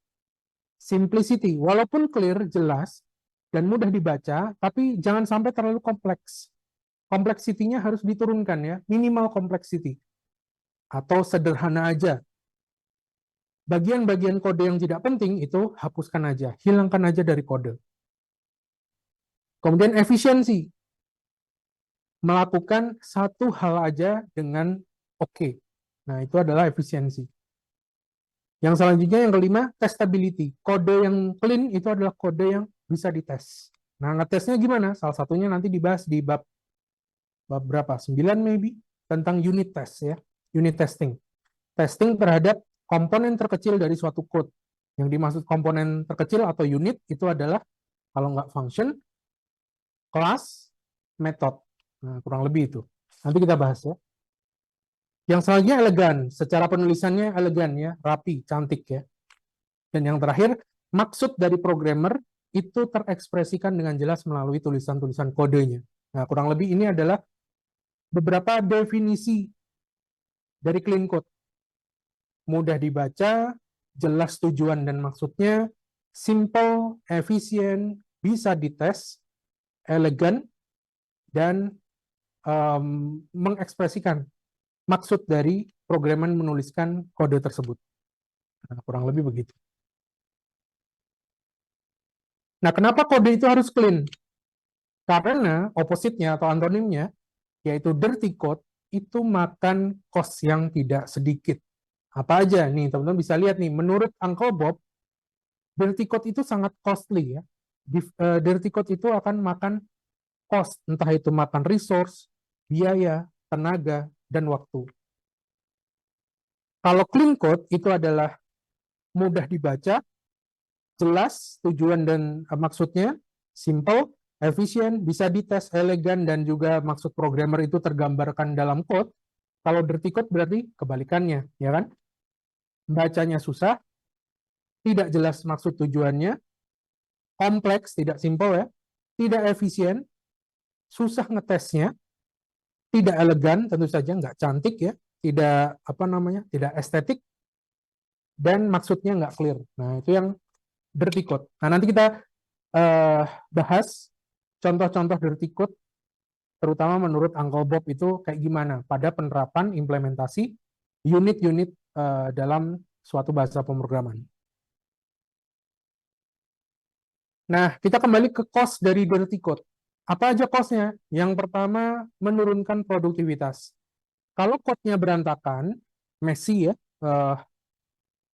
Simplicity, walaupun clear, jelas, dan mudah dibaca, tapi jangan sampai terlalu kompleks. Kompleksitinya harus diturunkan ya, minimal complexity. Atau sederhana aja. Bagian-bagian kode yang tidak penting itu hapuskan aja, hilangkan aja dari kode. Kemudian efisiensi. Melakukan satu hal aja dengan oke. Nah, itu adalah efisiensi. Yang selanjutnya yang kelima, testability. Kode yang clean itu adalah kode yang bisa dites. Nah, ngetesnya gimana? Salah satunya nanti dibahas di bab berapa? 9 maybe tentang unit test ya. Unit testing. Testing terhadap komponen terkecil dari suatu code. Yang dimaksud komponen terkecil atau unit itu adalah kalau nggak function, kelas, method. Nah, kurang lebih itu. Nanti kita bahas ya. Yang selanjutnya elegan. Secara penulisannya elegan ya, rapi, cantik ya. Dan yang terakhir, maksud dari programmer itu terekspresikan dengan jelas melalui tulisan-tulisan kodenya. Nah, kurang lebih ini adalah beberapa definisi dari clean code. Mudah dibaca, jelas tujuan dan maksudnya, simple, efisien, bisa dites, elegan, dan mengekspresikan maksud dari programmer menuliskan kode tersebut. Nah, kurang lebih begitu. Nah, kenapa kode itu harus clean? Karena opposite-nya atau antonimnya, yaitu dirty code, itu makan cost yang tidak sedikit. Apa aja nih, teman-teman bisa lihat nih, menurut Uncle Bob, dirty code itu sangat costly ya. Dirty code itu akan makan cost, entah itu makan resource, biaya, tenaga, dan waktu. Kalau clean code itu adalah mudah dibaca, jelas tujuan dan maksudnya, simple, efisien, bisa dites, elegan, dan juga maksud programmer itu tergambarkan dalam code, Kalau dirty code berarti kebalikannya, ya kan? Bacanya susah, tidak jelas maksud tujuannya, kompleks, tidak simpel ya, tidak efisien, susah ngetesnya, tidak elegan, tentu saja nggak cantik ya, tidak apa namanya, tidak estetik, dan maksudnya nggak clear. Nah, itu yang dirty code. Nah, nanti kita bahas contoh-contoh dirty code, terutama menurut Uncle Bob itu kayak gimana pada penerapan implementasi unit-unit dalam suatu bahasa pemrograman. Nah, kita kembali ke cost dari dirty code. Apa aja cost-nya? Yang pertama, menurunkan produktivitas. Kalau code-nya berantakan, messy ya,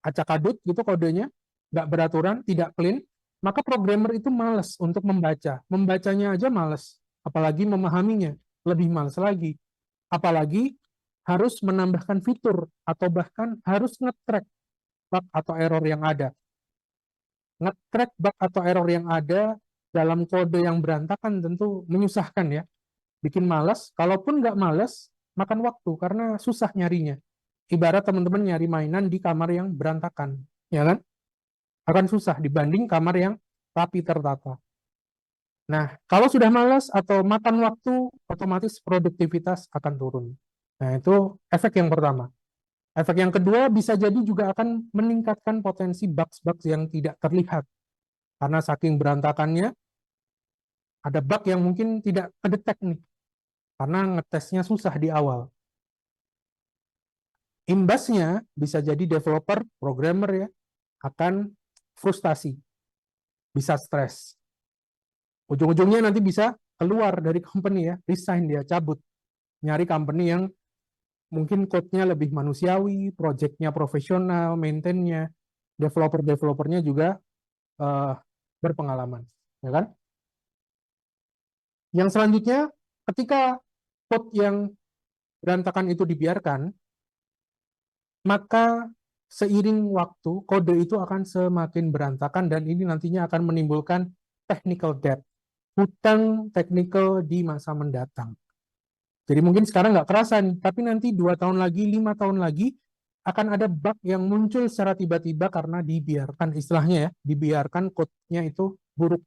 acak-adut gitu kodenya, nggak beraturan, tidak clean, maka programmer itu malas untuk membaca. Membacanya aja malas, apalagi memahaminya, lebih malas lagi. Apalagi harus menambahkan fitur, atau bahkan harus nge-track bug atau error yang ada. Nge-track bug atau error yang ada dalam kode yang berantakan tentu menyusahkan ya. Bikin malas, kalaupun nggak malas, makan waktu karena susah nyarinya. Ibarat teman-teman nyari mainan di kamar yang berantakan, ya kan? Akan susah dibanding kamar yang rapi tertata. Nah, kalau sudah malas atau makan waktu, otomatis produktivitas akan turun. Nah, itu efek yang pertama. Efek yang kedua bisa jadi juga akan meningkatkan potensi bugs-bugs yang tidak terlihat. Karena saking berantakannya, ada bug yang mungkin tidak kedetek nih. Karena ngetesnya susah di awal. Imbasnya bisa jadi developer, programmer ya, akan frustasi, bisa stres. Ujung-ujungnya nanti bisa keluar dari company ya, resign dia, cabut. Nyari company yang mungkin code-nya lebih manusiawi, project-nya profesional, maintain-nya, developer-developernya juga berpengalaman. Ya kan? Yang selanjutnya, ketika code yang berantakan itu dibiarkan, maka seiring waktu, kode itu akan semakin berantakan dan ini nantinya akan menimbulkan technical debt, hutang technical di masa mendatang. Jadi mungkin sekarang nggak kerasa nih, tapi nanti 2 tahun lagi, 5 tahun lagi, akan ada bug yang muncul secara tiba-tiba karena dibiarkan, istilahnya ya, dibiarkan code-nya itu buruk.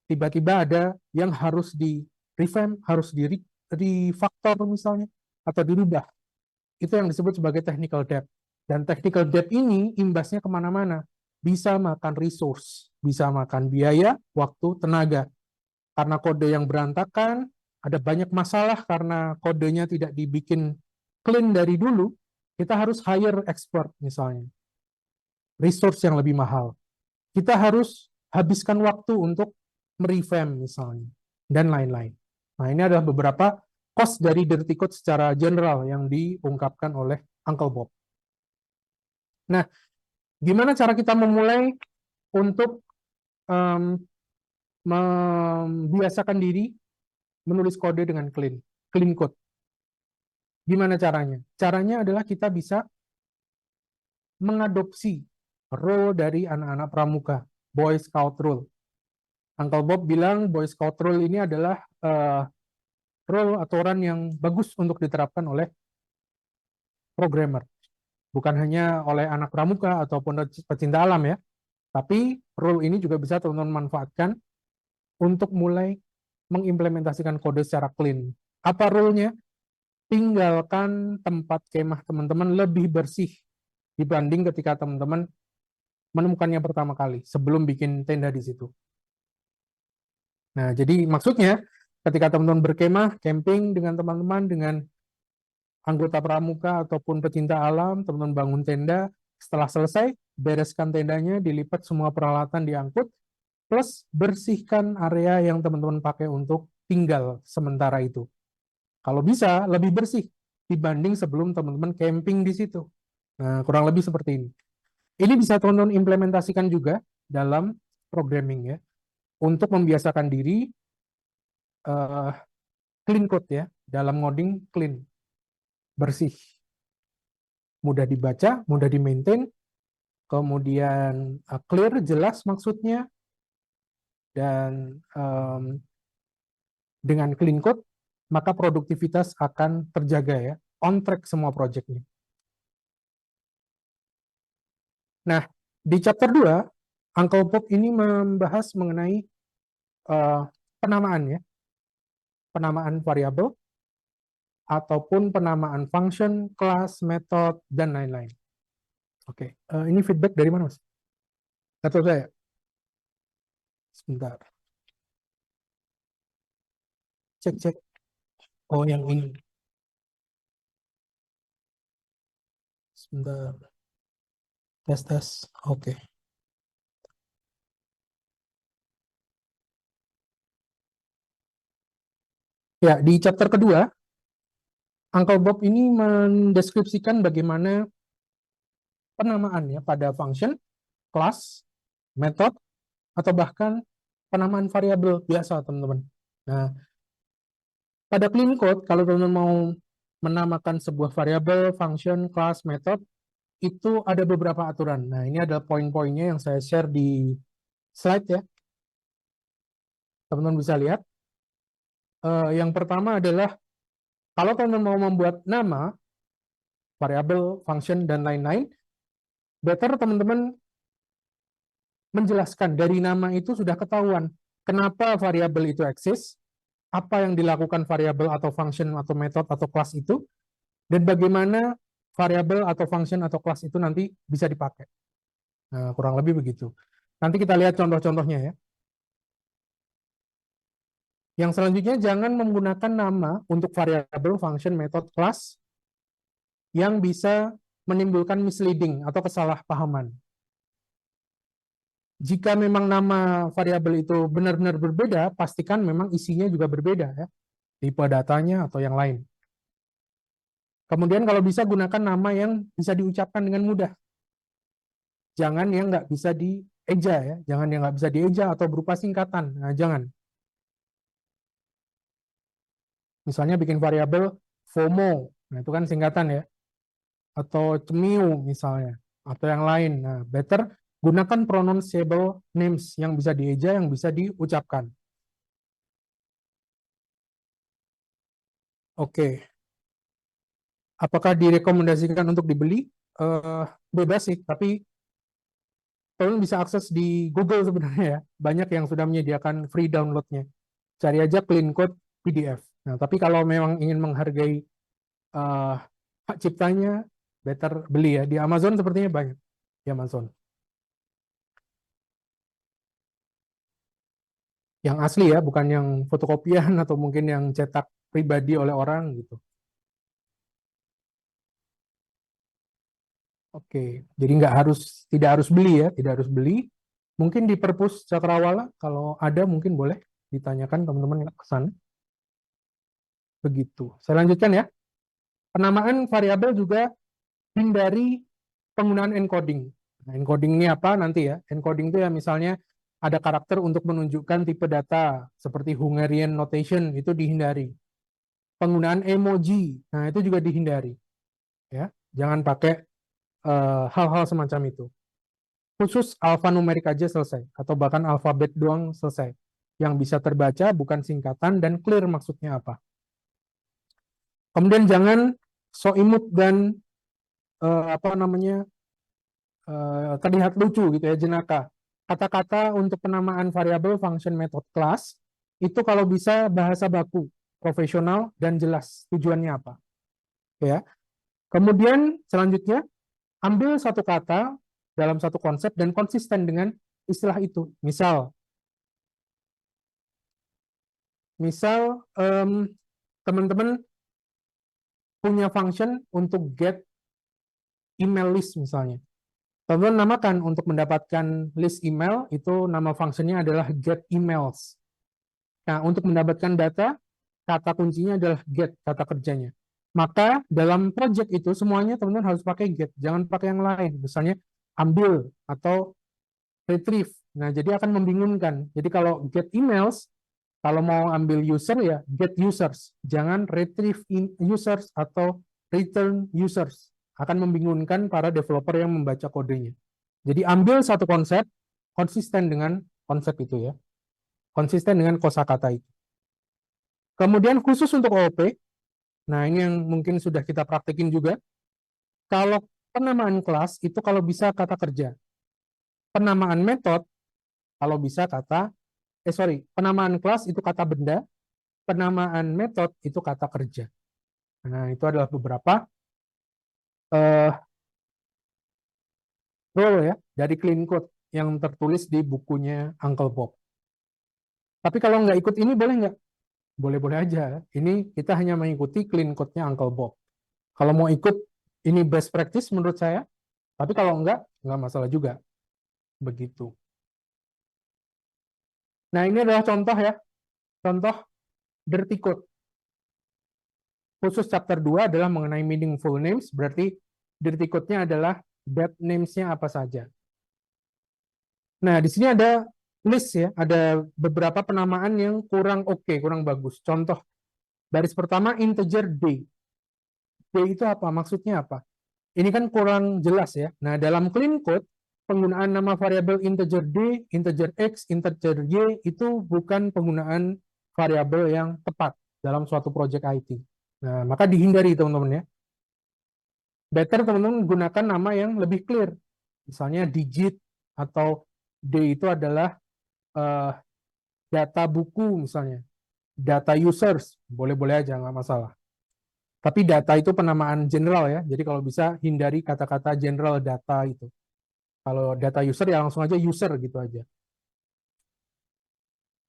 Tiba-tiba ada yang harus di-revamp, harus di-refactor misalnya, atau dirubah. Itu yang disebut sebagai technical debt. Dan technical debt ini imbasnya kemana-mana. Bisa makan resource, bisa makan biaya, waktu, tenaga. Karena kode yang berantakan, ada banyak masalah karena kodenya tidak dibikin clean dari dulu, kita harus hire expert misalnya. Resource yang lebih mahal. Kita harus habiskan waktu untuk merevamp misalnya. Dan lain-lain. Nah, ini adalah beberapa cost dari dirty code secara general yang diungkapkan oleh Uncle Bob. Nah, gimana cara kita memulai untuk membiasakan diri menulis kode dengan clean code? Gimana caranya? Caranya adalah kita bisa mengadopsi role dari anak-anak pramuka, Boy Scout role. Uncle Bob bilang Boy Scout role ini adalah role atau aturan yang bagus untuk diterapkan oleh programmer. Bukan hanya oleh anak pramuka ataupun pecinta alam ya, tapi role ini juga bisa teman-teman manfaatkan untuk mulai mengimplementasikan kode secara clean. Apa role-nya? Tinggalkan tempat kemah teman-teman lebih bersih dibanding ketika teman-teman menemukannya pertama kali sebelum bikin tenda di situ. Nah, jadi maksudnya ketika teman-teman berkemah, camping dengan teman-teman, dengan anggota pramuka ataupun pecinta alam, teman-teman bangun tenda, setelah selesai, bereskan tendanya, dilipat semua peralatan diangkut, plus bersihkan area yang teman-teman pakai untuk tinggal sementara itu. Kalau bisa, lebih bersih dibanding sebelum teman-teman camping di situ. Nah, kurang lebih seperti ini. Ini bisa teman-teman implementasikan juga dalam programming ya, untuk membiasakan diri clean code ya, dalam ngoding clean, bersih, mudah dibaca, mudah di-maintain, kemudian clear, jelas maksudnya, dan dengan clean code, maka produktivitas akan terjaga ya. on track semua projectnya. Nah, di chapter 2, Uncle Bob ini membahas mengenai penamaan ya. Penamaan variabel ataupun penamaan function, kelas, method, dan lain-lain. Oke, ini feedback dari mana, Mas? Atau saya? Sebentar. Cek. Oh, yang ini. Sebentar. Tes. Oke. Ya, di chapter kedua, Uncle Bob ini mendeskripsikan bagaimana penamaan ya pada function, kelas, method, atau bahkan penamaan variabel biasa, teman-teman. Nah, pada clean code, kalau teman-teman mau menamakan sebuah variabel, function, kelas, method, itu ada beberapa aturan. Nah, ini ada poin-poinnya yang saya share di slide ya. Teman-teman bisa lihat. Yang pertama adalah kalau teman-teman mau membuat nama, variabel, function, dan lain-lain, better teman-teman menjelaskan dari nama itu sudah ketahuan kenapa variabel itu eksis, apa yang dilakukan variabel atau function atau method atau kelas itu, dan bagaimana variabel atau function atau kelas itu nanti bisa dipakai. Nah, kurang lebih begitu. Nanti kita lihat contoh-contohnya ya. Yang selanjutnya, jangan menggunakan nama untuk variabel, function, method, kelas yang bisa menimbulkan misleading atau kesalahpahaman. Jika memang nama variabel itu benar-benar berbeda, pastikan memang isinya juga berbeda ya, tipe datanya atau yang lain. Kemudian kalau bisa gunakan nama yang bisa diucapkan dengan mudah. Jangan yang nggak bisa dieja ya, jangan yang nggak bisa dieja atau berupa singkatan. Nah, jangan. Misalnya bikin variabel FOMO, nah itu kan singkatan ya, atau cemiu misalnya, atau yang lain. Nah, better gunakan pronounceable names yang bisa dieja, yang bisa diucapkan. Oke. Apakah direkomendasikan untuk dibeli? Bebas sih, tapi kalian bisa akses di Google sebenarnya ya. Banyak yang sudah menyediakan free downloadnya. Cari aja clean code PDF. Nah, tapi kalau memang ingin menghargai hak ciptanya, better beli ya. Di Amazon sepertinya banyak. Di Amazon. Yang asli ya, bukan yang fotokopian atau mungkin yang cetak pribadi oleh orang gitu. Oke, jadi tidak harus beli ya, tidak harus beli. Mungkin di Perpus Cakrawala kalau ada mungkin boleh ditanyakan teman-teman ke sana. Begitu. Saya lanjutkan ya. Penamaan variabel juga hindari penggunaan encoding. Nah, encoding ini apa nanti ya? Encoding itu ya misalnya ada karakter untuk menunjukkan tipe data seperti Hungarian notation itu dihindari. Penggunaan emoji, nah itu juga dihindari. Ya, jangan pakai hal-hal semacam itu. Khusus alfanumerik aja selesai, atau bahkan alfabet doang selesai. Yang bisa terbaca bukan singkatan dan clear maksudnya apa. Kemudian jangan so imut dan terlihat lucu gitu ya, jenaka. Kata-kata untuk penamaan variabel, function, method, kelas itu kalau bisa bahasa baku, profesional dan jelas tujuannya apa. Ya. Kemudian selanjutnya ambil satu kata dalam satu konsep dan konsisten dengan istilah itu. Misal teman-teman punya function untuk get email list misalnya. Teman-teman namakan untuk mendapatkan list email, itu nama functionnya adalah get emails. Nah, untuk mendapatkan data, kata kuncinya adalah get, kata kerjanya. Maka dalam project itu semuanya teman-teman harus pakai get, jangan pakai yang lain. Misalnya ambil atau retrieve. Nah, jadi akan membingungkan. Jadi kalau get emails, kalau mau ambil user ya get users, jangan retrieve users atau return users. Akan membingungkan para developer yang membaca kodenya. Jadi ambil satu konsep, konsisten dengan konsep itu ya. Konsisten dengan kosakata itu. Kemudian khusus untuk OOP, Nah, ini yang mungkin sudah kita praktekin juga. Kalau penamaan kelas itu kalau bisa kata kerja. Penamaan metode kalau bisa penamaan kelas itu kata benda, penamaan metode itu kata kerja. Nah, itu adalah beberapa eh, rule ya dari clean code yang tertulis di bukunya Uncle Bob. Tapi kalau nggak ikut ini boleh nggak? Boleh-boleh aja. Ini kita hanya mengikuti clean code-nya Uncle Bob. Kalau mau ikut, ini best practice menurut saya. Tapi kalau nggak masalah juga. Begitu. Nah, ini adalah contoh ya. Contoh dirty code. Khusus chapter 2 adalah mengenai meaningful names. Berarti dirty code-nya adalah bad names-nya apa saja. Nah, di sini ada list ya. Ada beberapa penamaan yang kurang oke, kurang bagus. Contoh, baris pertama integer d. D itu apa? Maksudnya apa? Ini kan kurang jelas ya. Nah, dalam clean code, penggunaan nama variabel integer d, integer x, integer y itu bukan penggunaan variabel yang tepat dalam suatu project IT. Nah, maka dihindari teman-teman ya. Better teman-teman gunakan nama yang lebih clear. Misalnya digit atau D itu adalah data buku misalnya. Data users, boleh-boleh aja, nggak masalah. Tapi data itu penamaan general ya, jadi kalau bisa hindari kata-kata general data itu. Kalau data user ya langsung aja user gitu aja.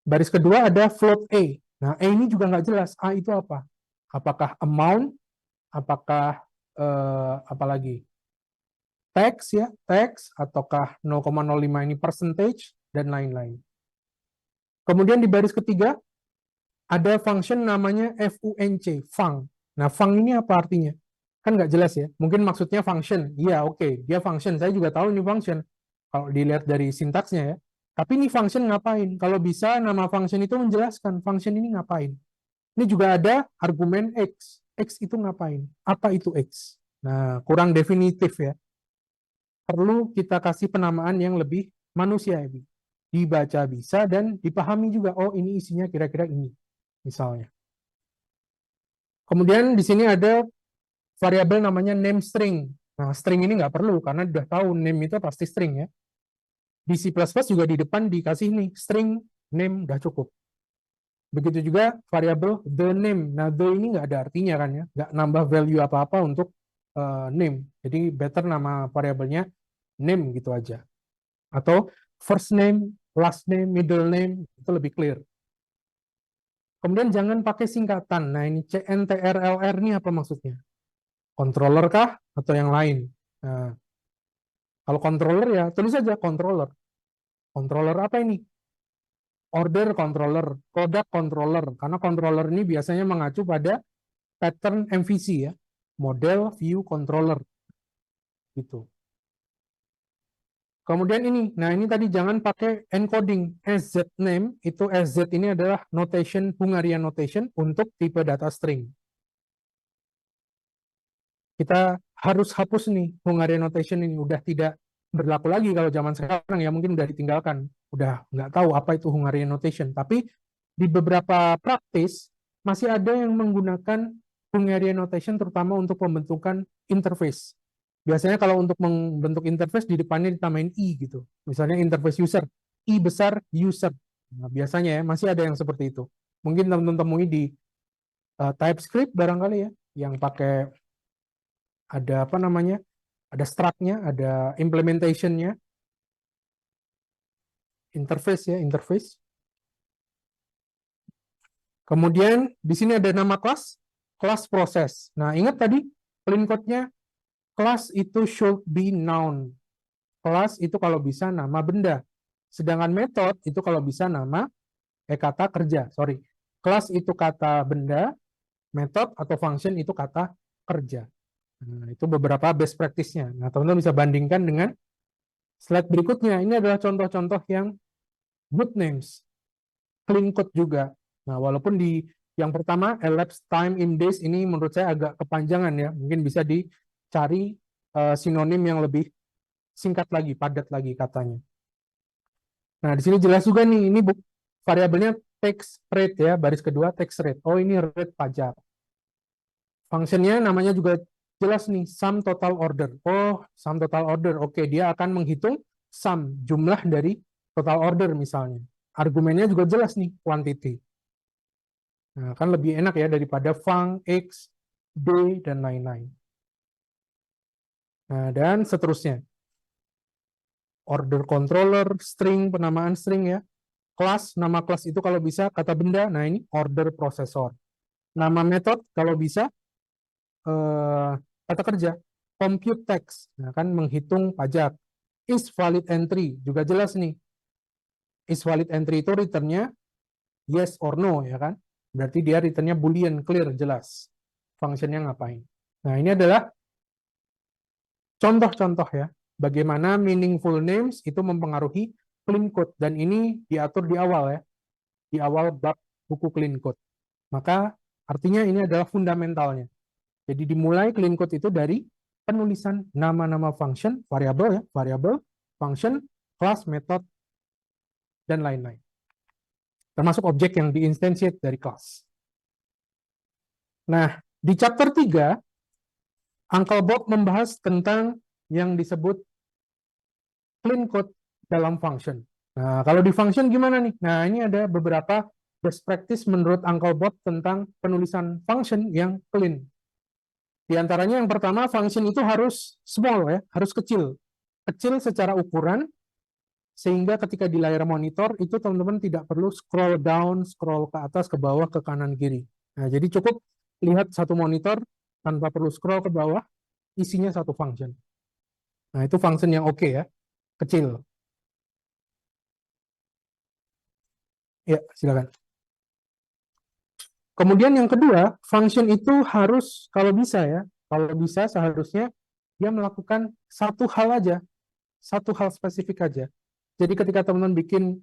Baris kedua ada float A. Nah, A ini juga nggak jelas. A itu apa? Apakah amount? Apakah apa lagi? Text ya, text, ataukah 0,05 ini percentage, dan lain-lain. Kemudian di baris ketiga, ada function namanya func, fun. Nah, fun ini apa artinya? Kan nggak jelas ya. Mungkin maksudnya function. Iya, oke, dia function. Saya juga tahu ini function. Kalau dilihat dari sintaksnya ya. Tapi ini function ngapain? Kalau bisa nama function itu menjelaskan function ini ngapain. Ini juga ada argumen X. X itu ngapain? Apa itu X? Nah, kurang definitif ya. Perlu kita kasih penamaan yang lebih manusiawi. Dibaca bisa dan dipahami juga. Oh, ini isinya kira-kira ini. Misalnya. Kemudian di sini ada variabel namanya name string. Nah, string ini nggak perlu karena udah tahu name itu pasti string ya. Di C++ juga di depan dikasih nih string name udah cukup. Begitu juga variabel the name. Nah, the ini nggak ada artinya kan ya, nggak nambah value apa-apa untuk name. Jadi better nama variabelnya name gitu aja. Atau first name, last name, middle name itu lebih clear. Kemudian jangan pakai singkatan. Nah, ini CNTRLR ini apa maksudnya? Controller kah atau yang lain? Nah, kalau controller ya tulis saja controller. Controller apa ini? Order controller, product controller. Karena controller ini biasanya mengacu pada pattern MVC ya. Model view controller. Gitu. Kemudian ini, nah ini tadi jangan pakai encoding. SZ name, itu SZ ini adalah notation, Hungarian notation untuk tipe data string. Kita harus hapus nih Hungarian notation ini, udah tidak berlaku lagi kalau zaman sekarang ya, mungkin udah ditinggalkan. Udah nggak tahu apa itu Hungarian notation. Tapi di beberapa praktis masih ada yang menggunakan Hungarian notation terutama untuk pembentukan interface. Biasanya kalau untuk membentuk interface di depannya ditambahin I gitu. Misalnya interface user, I besar user. Nah, biasanya ya masih ada yang seperti itu. Mungkin teman-teman temui di TypeScript barangkali ya, yang pakai ada apa namanya? Ada struct-nya, ada implementation-nya. Interface ya, interface. Kemudian di sini ada nama kelas, kelas proses. Nah, ingat tadi clean code-nya kelas itu should be noun. Kelas itu kalau bisa nama benda. Sedangkan method itu kalau bisa nama kata kerja. Sorry. Kelas itu kata benda, method atau function itu kata kerja. Nah, itu beberapa best practice-nya. Nah, teman-teman bisa bandingkan dengan slide berikutnya. Ini adalah contoh-contoh yang good names. Clean code juga. Nah, walaupun di yang pertama, elapsed time in days, ini menurut saya agak kepanjangan ya. Mungkin bisa dicari sinonim yang lebih singkat lagi, padat lagi katanya. Nah, di sini jelas juga nih, ini variabelnya tax rate ya, baris kedua tax rate. Oh, ini rate pajak. Functionnya namanya juga jelas nih, sum total order. Oh, sum total order. Oke, dia akan menghitung sum, jumlah dari total order misalnya. Argumennya juga jelas nih, quantity. Nah, kan lebih enak ya daripada func, x, d, dan lain-lain. Nah, dan seterusnya. Order controller, string, penamaan string ya. Kelas, nama kelas itu kalau bisa kata benda. Nah, ini order processor. Nama method kalau bisa kata kerja. Compute text, nah, kan menghitung pajak. Is valid entry, juga jelas nih. Is valid entry itu returnnya yes or no, ya kan? Berarti dia returnnya boolean, clear, jelas. Functionnya ngapain. Nah, ini adalah contoh-contoh ya. Bagaimana meaningful names itu mempengaruhi clean code. Dan ini diatur di awal ya. Di awal bab buku clean code. Maka artinya ini adalah fundamentalnya. Jadi dimulai clean code itu dari penulisan nama-nama function, variabel ya, variabel, function, class, method, dan lain-lain. Termasuk objek yang diinstantiate dari kelas. Nah, di chapter 3, Uncle Bob membahas tentang yang disebut clean code dalam function. Nah, kalau di function gimana nih? Nah, ini ada beberapa best practice menurut Uncle Bob tentang penulisan function yang clean. Di antaranya yang pertama, function itu harus small ya, harus kecil. Kecil secara ukuran, sehingga ketika di layar monitor, itu teman-teman tidak perlu scroll down, scroll ke atas, ke bawah, ke kanan, kiri. Nah, jadi cukup lihat satu monitor, tanpa perlu scroll ke bawah, isinya satu function. Nah, itu function yang oke ya, kecil. Ya, silakan. Kemudian yang kedua, function itu harus, kalau bisa ya, kalau bisa seharusnya dia melakukan satu hal aja, satu hal spesifik aja. Jadi ketika teman-teman bikin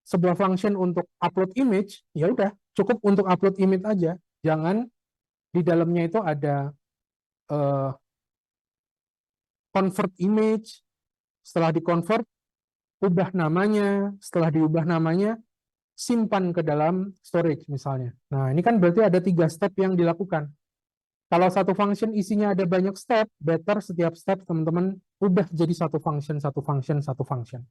sebuah function untuk upload image, ya udah cukup untuk upload image aja. Jangan di dalamnya itu ada convert image, setelah di-convert, ubah namanya, setelah diubah namanya, simpan ke dalam storage misalnya. Nah, ini kan berarti ada 3 step yang dilakukan. Kalau satu function isinya ada banyak step, better setiap step teman-teman ubah jadi satu function, satu function, satu function.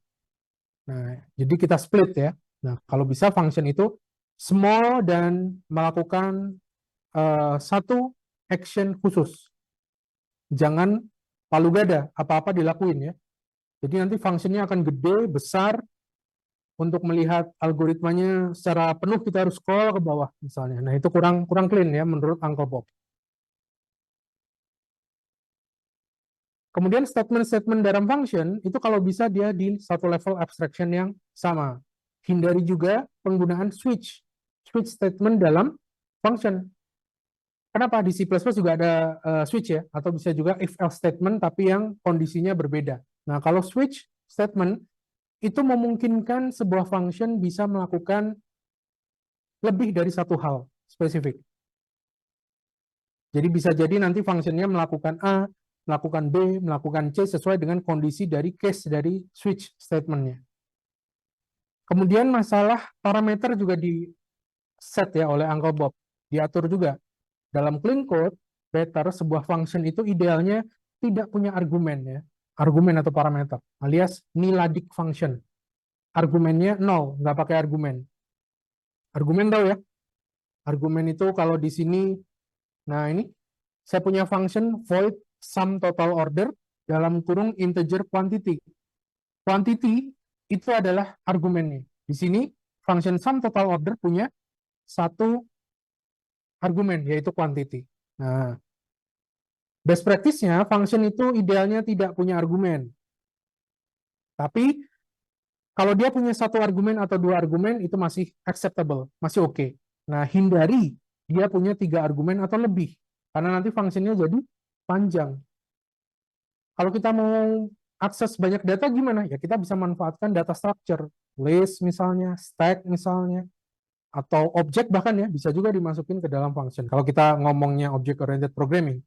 Nah, jadi kita split ya. Nah, kalau bisa function itu small dan melakukan satu action khusus. Jangan palu gada, apa-apa dilakuin ya. Jadi nanti functionnya akan gede, besar. Untuk melihat algoritmanya secara penuh kita harus scroll ke bawah misalnya. Nah, itu kurang clean ya menurut Uncle Bob. Kemudian statement-statement dalam function itu kalau bisa dia di satu level abstraction yang sama. Hindari juga penggunaan switch statement dalam function. Kenapa di C++ juga ada switch ya, atau bisa juga if-else statement tapi yang kondisinya berbeda. Nah, kalau switch statement itu memungkinkan sebuah function bisa melakukan lebih dari satu hal spesifik. Jadi bisa jadi nanti functionnya melakukan A, melakukan B, melakukan C sesuai dengan kondisi dari case dari switch statementnya. Kemudian masalah parameter juga di set ya oleh Uncle Bob. Diatur juga. Dalam clean code, better sebuah function itu idealnya tidak punya argumen ya. Argumen atau parameter, alias nilladik function. Argumennya 0, nggak pakai argumen. Argumen tahu ya? Argumen itu kalau di sini, nah ini, saya punya function void sum total order dalam kurung integer quantity. Quantity itu adalah argumennya. Di sini, function sum total order punya satu argumen, yaitu quantity. Nah, best practice-nya, function itu idealnya tidak punya argumen. Tapi, kalau dia punya satu argumen atau 2 argumen, itu masih acceptable, masih oke. Nah, hindari dia punya 3 argumen atau lebih. Karena nanti fungsinya jadi panjang. Kalau kita mau akses banyak data gimana? Ya kita bisa manfaatkan data structure. List misalnya, stack misalnya. Atau objek bahkan ya, bisa juga dimasukin ke dalam function. Kalau kita ngomongnya object-oriented programming.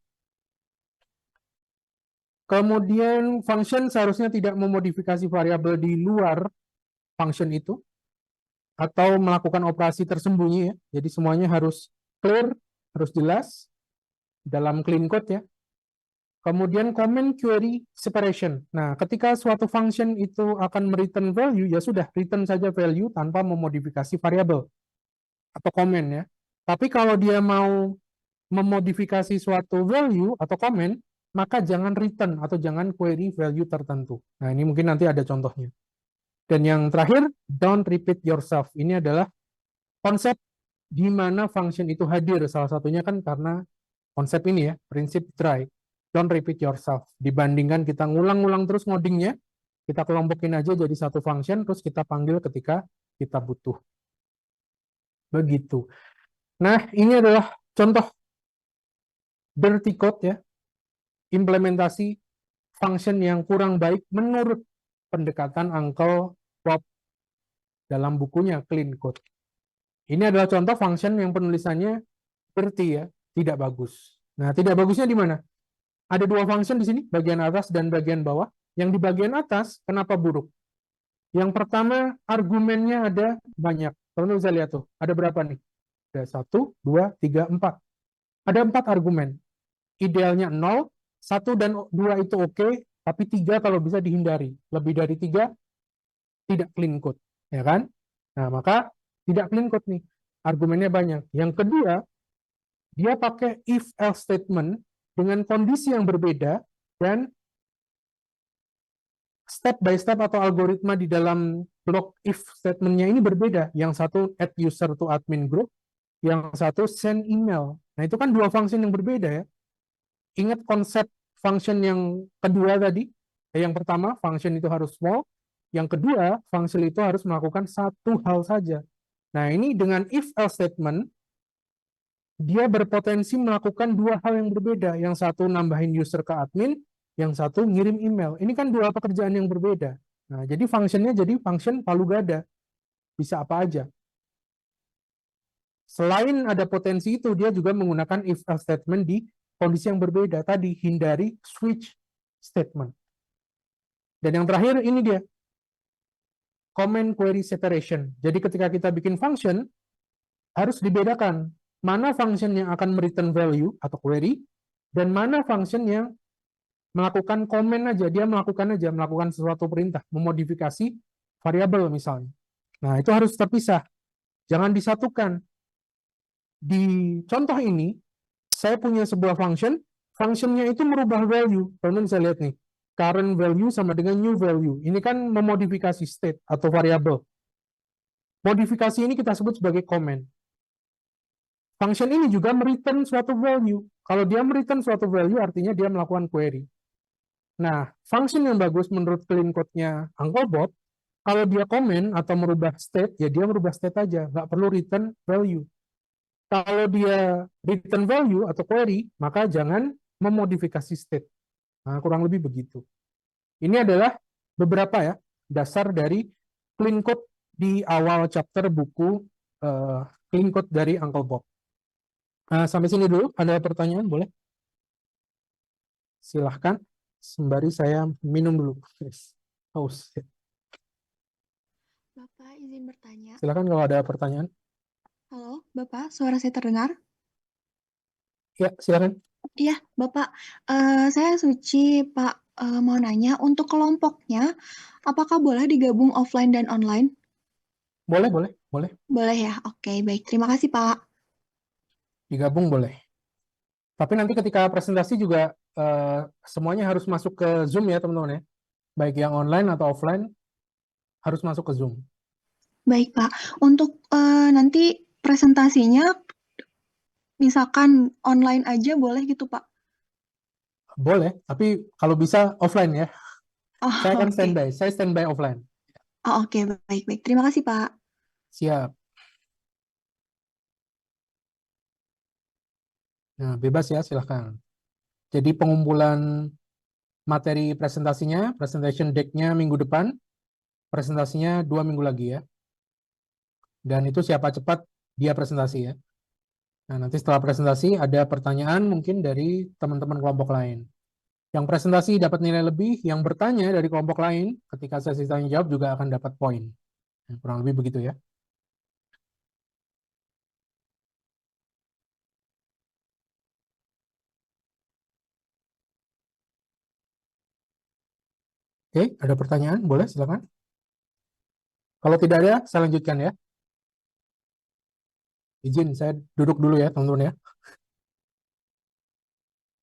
Kemudian function seharusnya tidak memodifikasi variabel di luar function itu. Atau melakukan operasi tersembunyi ya. Jadi semuanya harus clear, harus jelas. dalam clean code ya. Kemudian comment query separation. Nah, ketika suatu function itu akan return value, ya sudah, return saja value tanpa memodifikasi variabel atau comment ya. Tapi kalau dia mau memodifikasi suatu value atau comment, maka jangan return atau jangan query value tertentu. Nah, ini mungkin nanti ada contohnya. Dan yang terakhir, don't repeat yourself. Ini adalah konsep di mana function itu hadir. Salah satunya kan karena konsep ini ya, prinsip try. Don't repeat yourself. Dibandingkan kita ngulang-ngulang terus ngodingnya, kita kelompokin aja jadi satu function, terus kita panggil ketika kita butuh. Begitu. Nah, ini adalah contoh dirty code ya, implementasi function yang kurang baik menurut pendekatan Uncle Bob dalam bukunya Clean Code. Ini adalah contoh function yang penulisannya dirty ya, tidak bagus. Nah, tidak bagusnya di mana? Ada dua function di sini, bagian atas dan bagian bawah. Yang di bagian atas, kenapa buruk? Yang pertama, argumennya ada banyak. Teman-teman bisa lihat tuh, ada berapa nih? Ada 1, 2, 3, 4. Ada 4 argumen. Idealnya 0, 1 dan 2 itu oke, tapi 3 kalau bisa dihindari. Lebih dari 3, tidak clean code. Ya kan? Nah, maka tidak clean code nih. Argumennya banyak. Yang kedua, dia pakai if-else statement dengan kondisi yang berbeda dan step by step atau algoritma di dalam blok if statement-nya ini berbeda. Yang satu add user to admin group, yang satu send email. Nah, itu kan dua function yang berbeda ya. Ingat konsep function yang kedua tadi. Yang pertama, function itu harus small. Yang kedua, function itu harus melakukan satu hal saja. Nah, ini dengan if-else statement, dia berpotensi melakukan dua hal yang berbeda. Yang satu nambahin user ke admin, yang satu ngirim email. Ini kan dua pekerjaan yang berbeda. Nah, jadi fungsinya jadi function palu gada. Bisa apa aja. Selain ada potensi itu, dia juga menggunakan if-else statement di kondisi yang berbeda. Tadi, hindari switch statement. Dan yang terakhir, ini dia. Comment query separation. Jadi ketika kita bikin function, harus dibedakan mana function yang akan return value atau query, dan mana function yang melakukan comment aja, dia melakukan sesuatu perintah, memodifikasi variabel misalnya. Nah, itu harus terpisah. Jangan disatukan. Di contoh ini, saya punya sebuah function, functionnya itu merubah value. Teman-teman bisa lihat nih, current value sama dengan new value. Ini kan memodifikasi state atau variabel. Modifikasi ini kita sebut sebagai comment. Function ini juga mereturn suatu value. Kalau dia mereturn suatu value, artinya dia melakukan query. Nah, function yang bagus menurut clean code-nya Uncle Bob, kalau dia comment atau merubah state, ya dia merubah state aja, nggak perlu return value. Kalau dia return value atau query, maka jangan memodifikasi state. Nah, kurang lebih begitu. Ini adalah beberapa ya, dasar dari clean code di awal chapter buku clean code dari Uncle Bob. Sampai sini dulu, ada pertanyaan boleh? Silahkan, sembari saya minum dulu. Haus. Bapak izin bertanya. Silahkan kalau ada pertanyaan. Halo, Bapak, suara saya terdengar? Ya, silakan. Iya, Bapak. Saya Suci, Pak. Mau nanya, untuk kelompoknya, apakah boleh digabung offline dan online? Boleh, boleh, boleh. Boleh ya? Oke, baik. Terima kasih, Pak. Digabung boleh. Tapi nanti ketika presentasi juga semuanya harus masuk ke Zoom ya, teman-teman ya. Baik yang online atau offline, harus masuk ke Zoom. Baik, Pak. Untuk nanti presentasinya, misalkan online aja boleh gitu, Pak? Boleh, tapi kalau bisa offline ya. Oh, Saya akan oke. standby. Saya standby offline. Oh, oke. Baik, baik. Terima kasih, Pak. Siap. Nah, bebas ya, silahkan. Jadi pengumpulan materi presentasinya, presentation deck-nya minggu depan, presentasinya 2 minggu lagi ya. Dan itu siapa cepat, dia presentasi ya. Nah, nanti setelah presentasi ada pertanyaan mungkin dari teman-teman kelompok lain. Yang presentasi dapat nilai lebih, yang bertanya dari kelompok lain, ketika sesi tanya jawab juga akan dapat poin. Nah, kurang lebih begitu ya. Oke, ada pertanyaan? Boleh, silakan. Kalau tidak ada, saya lanjutkan ya. Izin, saya duduk dulu ya, teman-teman ya.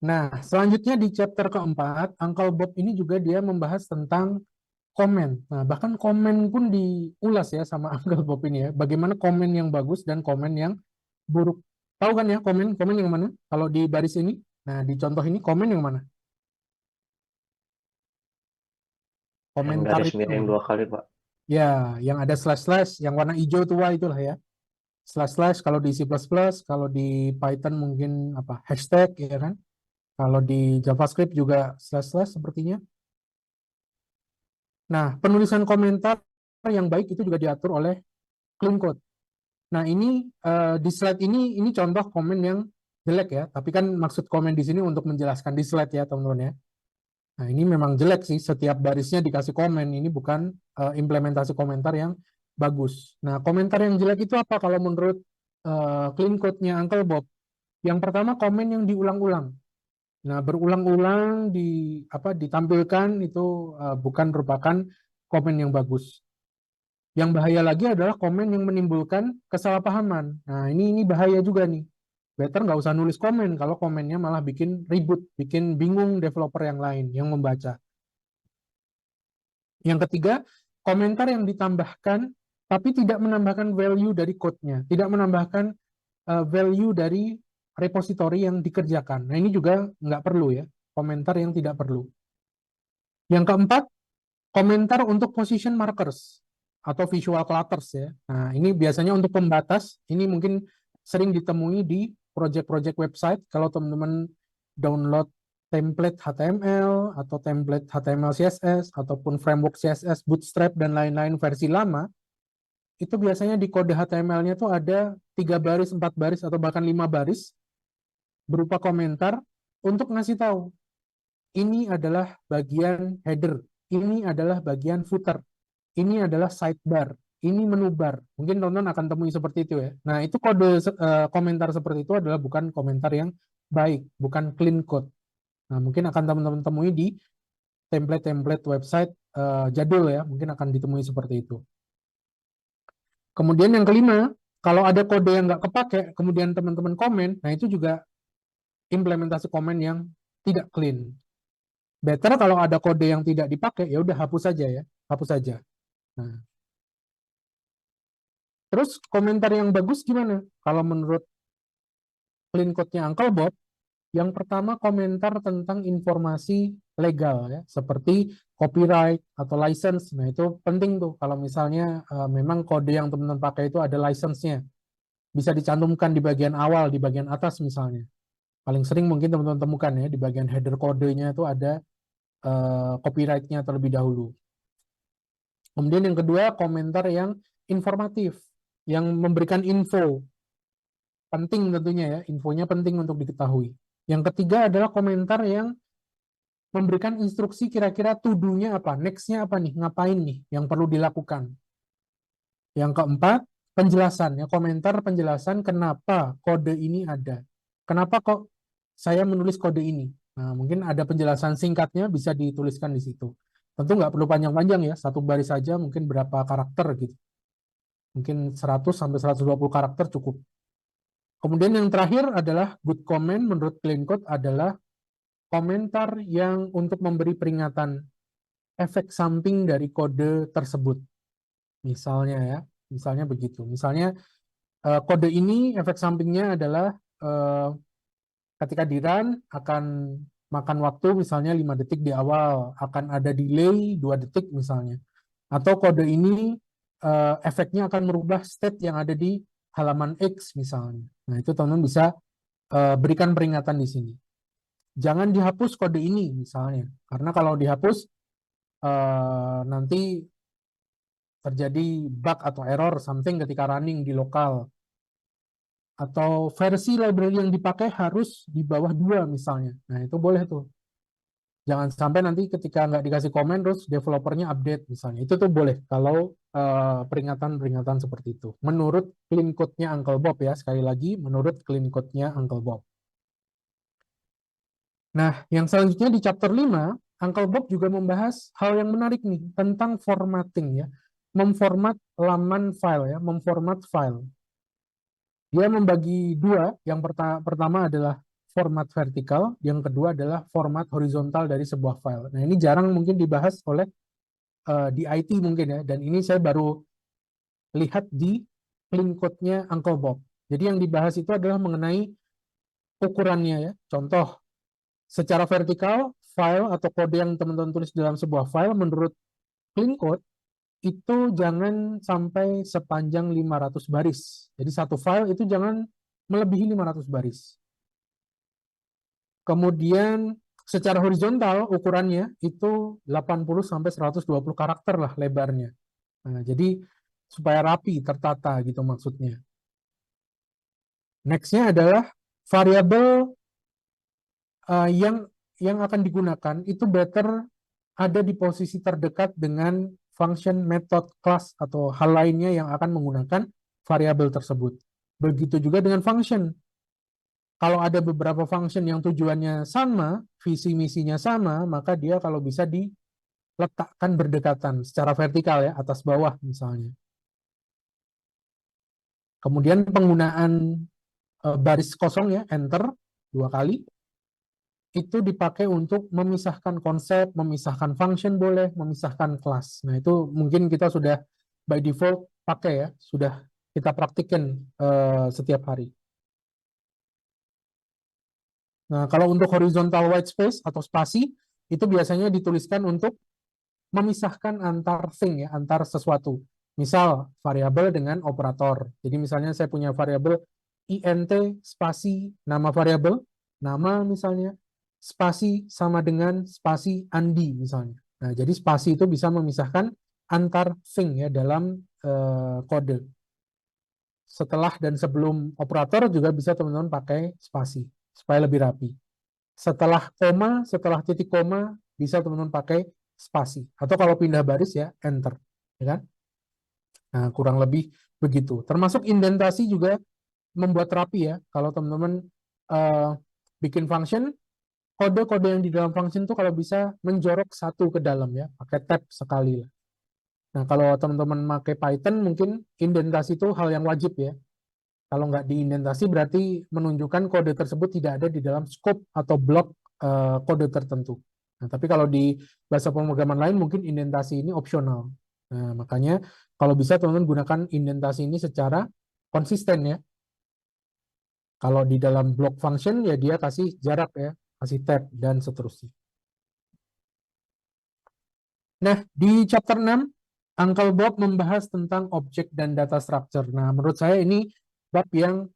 Nah, selanjutnya di chapter keempat, Uncle Bob ini juga dia membahas tentang komen. Nah, bahkan komen pun diulas ya sama Uncle Bob ini ya. Bagaimana komen yang bagus dan komen yang buruk. Tahu kan ya komen yang mana? Kalau di baris ini, nah di contoh ini komen yang mana? Yang Komentar garis itu. miring 2 kali, Pak. Ya, yang ada slash, yang warna hijau tua itulah ya. Slash kalau di C++, kalau di Python mungkin apa hashtag ya kan. Kalau di JavaScript juga slash sepertinya. Nah, penulisan komentar yang baik itu juga diatur oleh clean code. Nah, ini di slide ini contoh komen yang jelek ya, tapi kan maksud komen di sini untuk menjelaskan di slide ya, teman-teman ya. Nah, ini memang jelek sih, setiap barisnya dikasih komen, ini bukan implementasi komentar yang bagus. Nah, komentar yang jelek itu apa kalau menurut clean code-nya Uncle Bob? Yang pertama, komen yang diulang-ulang. Nah, berulang-ulang ditampilkan itu bukan merupakan komen yang bagus. Yang bahaya lagi adalah komen yang menimbulkan kesalahpahaman. Nah, ini bahaya juga nih. Better nggak usah nulis komen kalau komennya malah bikin ribut, bikin bingung developer yang lain yang membaca. Yang ketiga, komentar yang ditambahkan tapi tidak menambahkan value dari code-nya, tidak menambahkan value dari repository yang dikerjakan. Nah, ini juga nggak perlu ya, komentar yang tidak perlu. Yang keempat, komentar untuk position markers atau visual clutters ya. Nah, ini biasanya untuk pembatas, ini mungkin sering ditemui di project-project website kalau teman-teman download template HTML atau template HTML CSS ataupun framework CSS, Bootstrap dan lain-lain versi lama, itu biasanya di kode HTML-nya tuh ada 3 baris, 4 baris atau bahkan 5 baris berupa komentar untuk ngasih tahu ini adalah bagian header, ini adalah bagian footer, ini adalah sidebar, ini menu bar. Mungkin teman-teman akan temui seperti itu ya. Nah, itu kode komentar seperti itu adalah bukan komentar yang baik, bukan clean code. Nah, mungkin akan teman-teman temui di template-template website jadul ya, mungkin akan ditemui seperti itu. Kemudian yang kelima, kalau ada kode yang nggak kepake, kemudian teman-teman komen, nah itu juga implementasi komen yang tidak clean. Better kalau ada kode yang tidak dipakai, ya udah hapus saja ya, hapus saja. Nah, terus komentar yang bagus gimana? Kalau menurut clean code-nya Uncle Bob, yang pertama komentar tentang informasi legal ya, seperti copyright atau license. Nah, itu penting tuh kalau misalnya memang kode yang teman-teman pakai itu ada license-nya. Bisa dicantumkan di bagian awal, di bagian atas misalnya. Paling sering mungkin teman-teman temukan ya, di bagian header kodenya itu ada copyright-nya terlebih dahulu. Kemudian yang kedua, komentar yang informatif, yang memberikan info. Penting tentunya ya, infonya penting untuk diketahui. Yang ketiga adalah komentar yang memberikan instruksi kira-kira to-do-nya apa, next-nya apa nih, ngapain nih yang perlu dilakukan. Yang keempat, penjelasan, ya, komentar penjelasan kenapa kode ini ada. Kenapa kok saya menulis kode ini. Nah, mungkin ada penjelasan singkatnya bisa dituliskan di situ. Tentu nggak perlu panjang-panjang ya, satu baris saja mungkin berapa karakter gitu. Mungkin 100 sampai 120 karakter cukup. Kemudian yang terakhir adalah good comment menurut clean code adalah komentar yang untuk memberi peringatan efek samping dari kode tersebut. Misalnya ya, misalnya begitu. Misalnya kode ini efek sampingnya adalah ketika di run akan makan waktu misalnya 5 detik di awal, akan ada delay 2 detik misalnya. Atau kode ini efeknya akan merubah state yang ada di halaman X misalnya. Nah, itu teman-teman bisa berikan peringatan di sini. Jangan dihapus kode ini misalnya, karena kalau dihapus nanti terjadi bug atau error something ketika running di lokal. Atau versi library yang dipakai harus di bawah 2 misalnya. Nah, itu boleh tuh. Jangan sampai nanti ketika nggak dikasih komen terus developernya update misalnya. Itu tuh boleh kalau peringatan-peringatan seperti itu. Menurut clean code-nya Uncle Bob ya, sekali lagi menurut clean code-nya Uncle Bob. Nah, yang selanjutnya di chapter 5 Uncle Bob juga membahas hal yang menarik nih tentang formatting ya, memformat laman file ya, memformat file. Dia membagi dua, yang pertama adalah format vertikal, yang kedua adalah format horizontal dari sebuah file. Nah, ini jarang mungkin dibahas oleh di IT mungkin ya, dan ini saya baru lihat di clean code-nya Uncle Bob. Jadi yang dibahas itu adalah mengenai ukurannya ya. Contoh, secara vertikal, file atau kode yang teman-teman tulis dalam sebuah file menurut clean code itu jangan sampai sepanjang 500 baris. Jadi satu file itu jangan melebihi 500 baris. Kemudian secara horizontal ukurannya itu 80 sampai 120 karakter lah lebarnya. Nah, jadi supaya rapi, tertata gitu maksudnya. Next-nya adalah variabel yang akan digunakan itu better ada di posisi terdekat dengan function, method, class, atau hal lainnya yang akan menggunakan variabel tersebut. Begitu juga dengan function. Kalau ada beberapa function yang tujuannya sama, visi misinya sama, maka dia kalau bisa diletakkan berdekatan secara vertikal ya, atas bawah misalnya. Kemudian penggunaan baris kosong ya, enter 2 kali, itu dipakai untuk memisahkan konsep, memisahkan function boleh, memisahkan kelas. Nah, itu mungkin kita sudah by default pakai ya, sudah kita praktikkan setiap hari. Nah, kalau untuk horizontal white space atau spasi, itu biasanya dituliskan untuk memisahkan antar thing ya, antar sesuatu. Misal, variabel dengan operator. Jadi misalnya saya punya variabel int spasi nama variabel, nama misalnya, spasi sama dengan spasi andi misalnya. Nah, jadi spasi itu bisa memisahkan antar thing ya dalam kode. Setelah dan sebelum operator juga bisa teman-teman pakai spasi supaya lebih rapi. Setelah koma, setelah titik koma bisa teman-teman pakai spasi. Atau kalau pindah baris ya enter, ya kan? Nah, kurang lebih begitu. Termasuk indentasi juga membuat rapi ya. Kalau teman-teman bikin function, kode-kode yang di dalam function itu kalau bisa menjorok satu ke dalam ya, pakai tab sekali lah. Nah, kalau teman-teman pakai Python mungkin indentasi itu hal yang wajib ya. Kalau nggak diindentasi berarti menunjukkan kode tersebut tidak ada di dalam scope atau blok kode tertentu. Nah, tapi kalau di bahasa pemrograman lain mungkin indentasi ini opsional. Nah, makanya kalau bisa teman-teman gunakan indentasi ini secara konsisten ya. Kalau di dalam block function ya dia kasih jarak ya, kasih tab dan seterusnya. Nah, di chapter 6 Uncle Bob membahas tentang objek dan data structure. Nah, menurut saya ini bab yang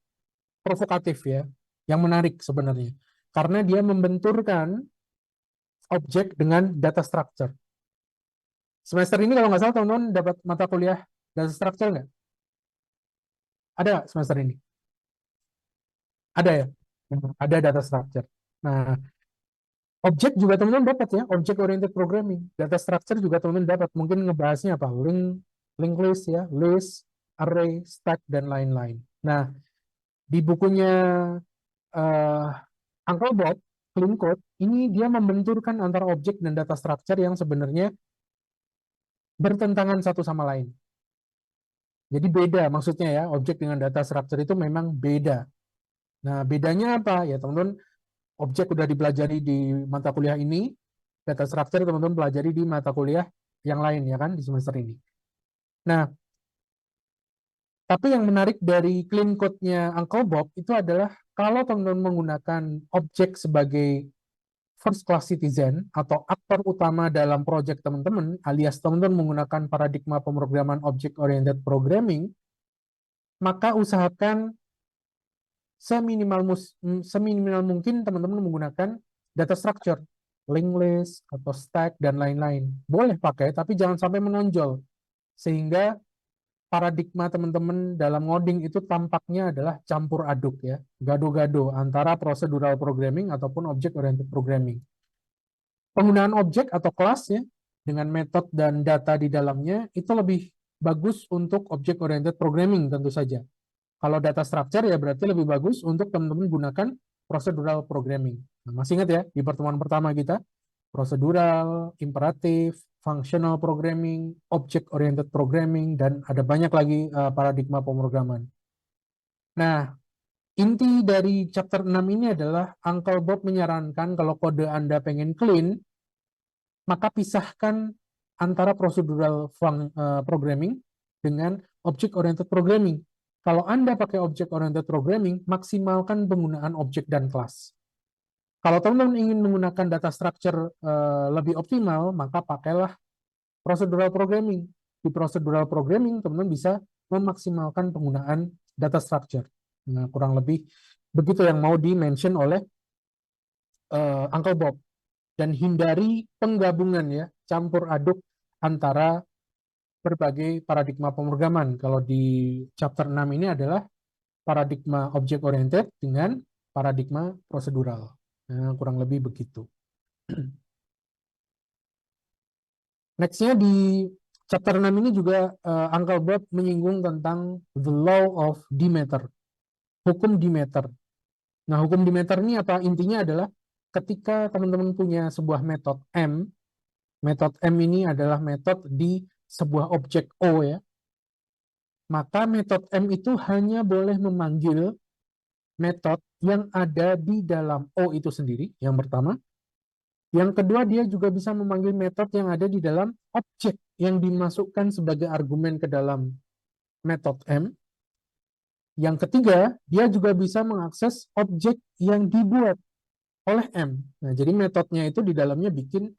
provokatif ya, yang menarik sebenarnya. Karena dia membenturkan objek dengan data structure. Semester ini kalau nggak salah teman-teman dapat mata kuliah data structure nggak? Ada semester ini? Ada ya? Ada data structure. Nah, objek juga teman-teman dapat ya, object oriented programming. Data structure juga teman-teman dapat. Mungkin ngebahasnya apa? Linked list ya, list, array, stack, dan lain-lain. Nah, di bukunya Uncle Bob, Clean Code, ini dia membenturkan antara objek dan data structure yang sebenarnya bertentangan satu sama lain. Jadi beda maksudnya ya, objek dengan data structure itu memang beda. Nah, bedanya apa? Ya teman-teman, objek udah dipelajari di mata kuliah ini, data structure teman-teman pelajari di mata kuliah yang lain ya kan, di semester ini. Nah, tapi yang menarik dari clean code-nya Uncle Bob itu adalah kalau teman-teman menggunakan objek sebagai first class citizen atau aktor utama dalam proyek teman-teman, alias teman-teman menggunakan paradigma pemrograman object oriented programming, maka usahakan seminimal mungkin teman-teman menggunakan data structure, linked list atau stack dan lain-lain. Boleh pakai, tapi jangan sampai menonjol sehingga paradigma teman-teman dalam ngoding itu tampaknya adalah campur aduk ya, gado-gado antara procedural programming ataupun object oriented programming. Penggunaan objek atau kelas ya dengan metode dan data di dalamnya itu lebih bagus untuk object oriented programming tentu saja. Kalau data structure ya berarti lebih bagus untuk teman-teman gunakan procedural programming. Nah, masih ingat ya di pertemuan pertama kita prosedural, imperatif, functional programming, object oriented programming, dan ada banyak lagi paradigma pemrograman. Nah, inti dari chapter 6 ini adalah Uncle Bob menyarankan kalau kode Anda pengen clean, maka pisahkan antara procedural programming dengan object oriented programming. Kalau Anda pakai object oriented programming, maksimalkan penggunaan objek dan kelas. Kalau teman-teman ingin menggunakan data structure lebih optimal, maka pakailah procedural programming. Di procedural programming, teman-teman bisa memaksimalkan penggunaan data structure. Nah, kurang lebih begitu yang mau di-mention oleh Uncle Bob. Dan hindari penggabungan ya, campur aduk antara berbagai paradigma pemrograman. Kalau di chapter 6 ini adalah paradigma object oriented dengan paradigma prosedural. Nah, kurang lebih begitu. Next-nya di chapter 6 ini juga Uncle Bob menyinggung tentang the law of Demeter, hukum Demeter. Nah, hukum Demeter ini apa? Intinya adalah ketika teman-teman punya sebuah metode M ini adalah metode di sebuah objek O ya, maka metode M itu hanya boleh memanggil metode yang ada di dalam O itu sendiri, yang pertama. Yang kedua, dia juga bisa memanggil metode yang ada di dalam objek yang dimasukkan sebagai argumen ke dalam metode M. Yang ketiga, dia juga bisa mengakses objek yang dibuat oleh M. Nah, jadi metodenya itu di dalamnya bikin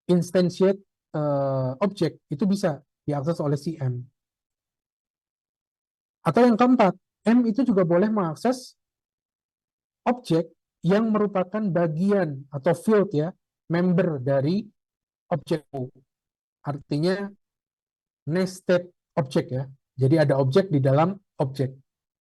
instantiate objek, itu bisa diakses oleh si M. Atau yang keempat, M itu juga boleh mengakses objek yang merupakan bagian atau field ya, member dari objek O. Artinya nested objek ya. Jadi ada objek di dalam objek.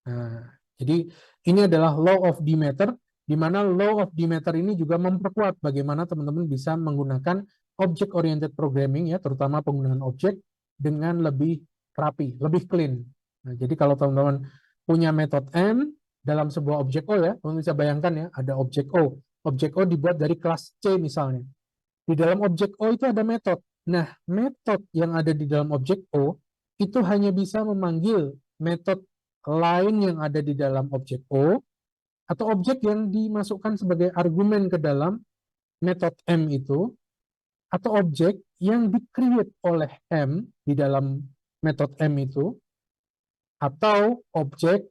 Nah, jadi ini adalah law of Demeter, di mana law of Demeter ini juga memperkuat bagaimana teman-teman bisa menggunakan object oriented programming ya, terutama penggunaan objek dengan lebih rapi, lebih clean. Nah, jadi kalau teman-teman punya metode M dalam sebuah objek O ya, teman bisa bayangkan ya, ada objek O. Objek O dibuat dari kelas C misalnya. Di dalam objek O itu ada metode. Nah, metode yang ada di dalam objek O itu hanya bisa memanggil metode lain yang ada di dalam objek O atau objek yang dimasukkan sebagai argumen ke dalam metode M itu, atau objek yang di-create oleh M di dalam metode M itu, atau objek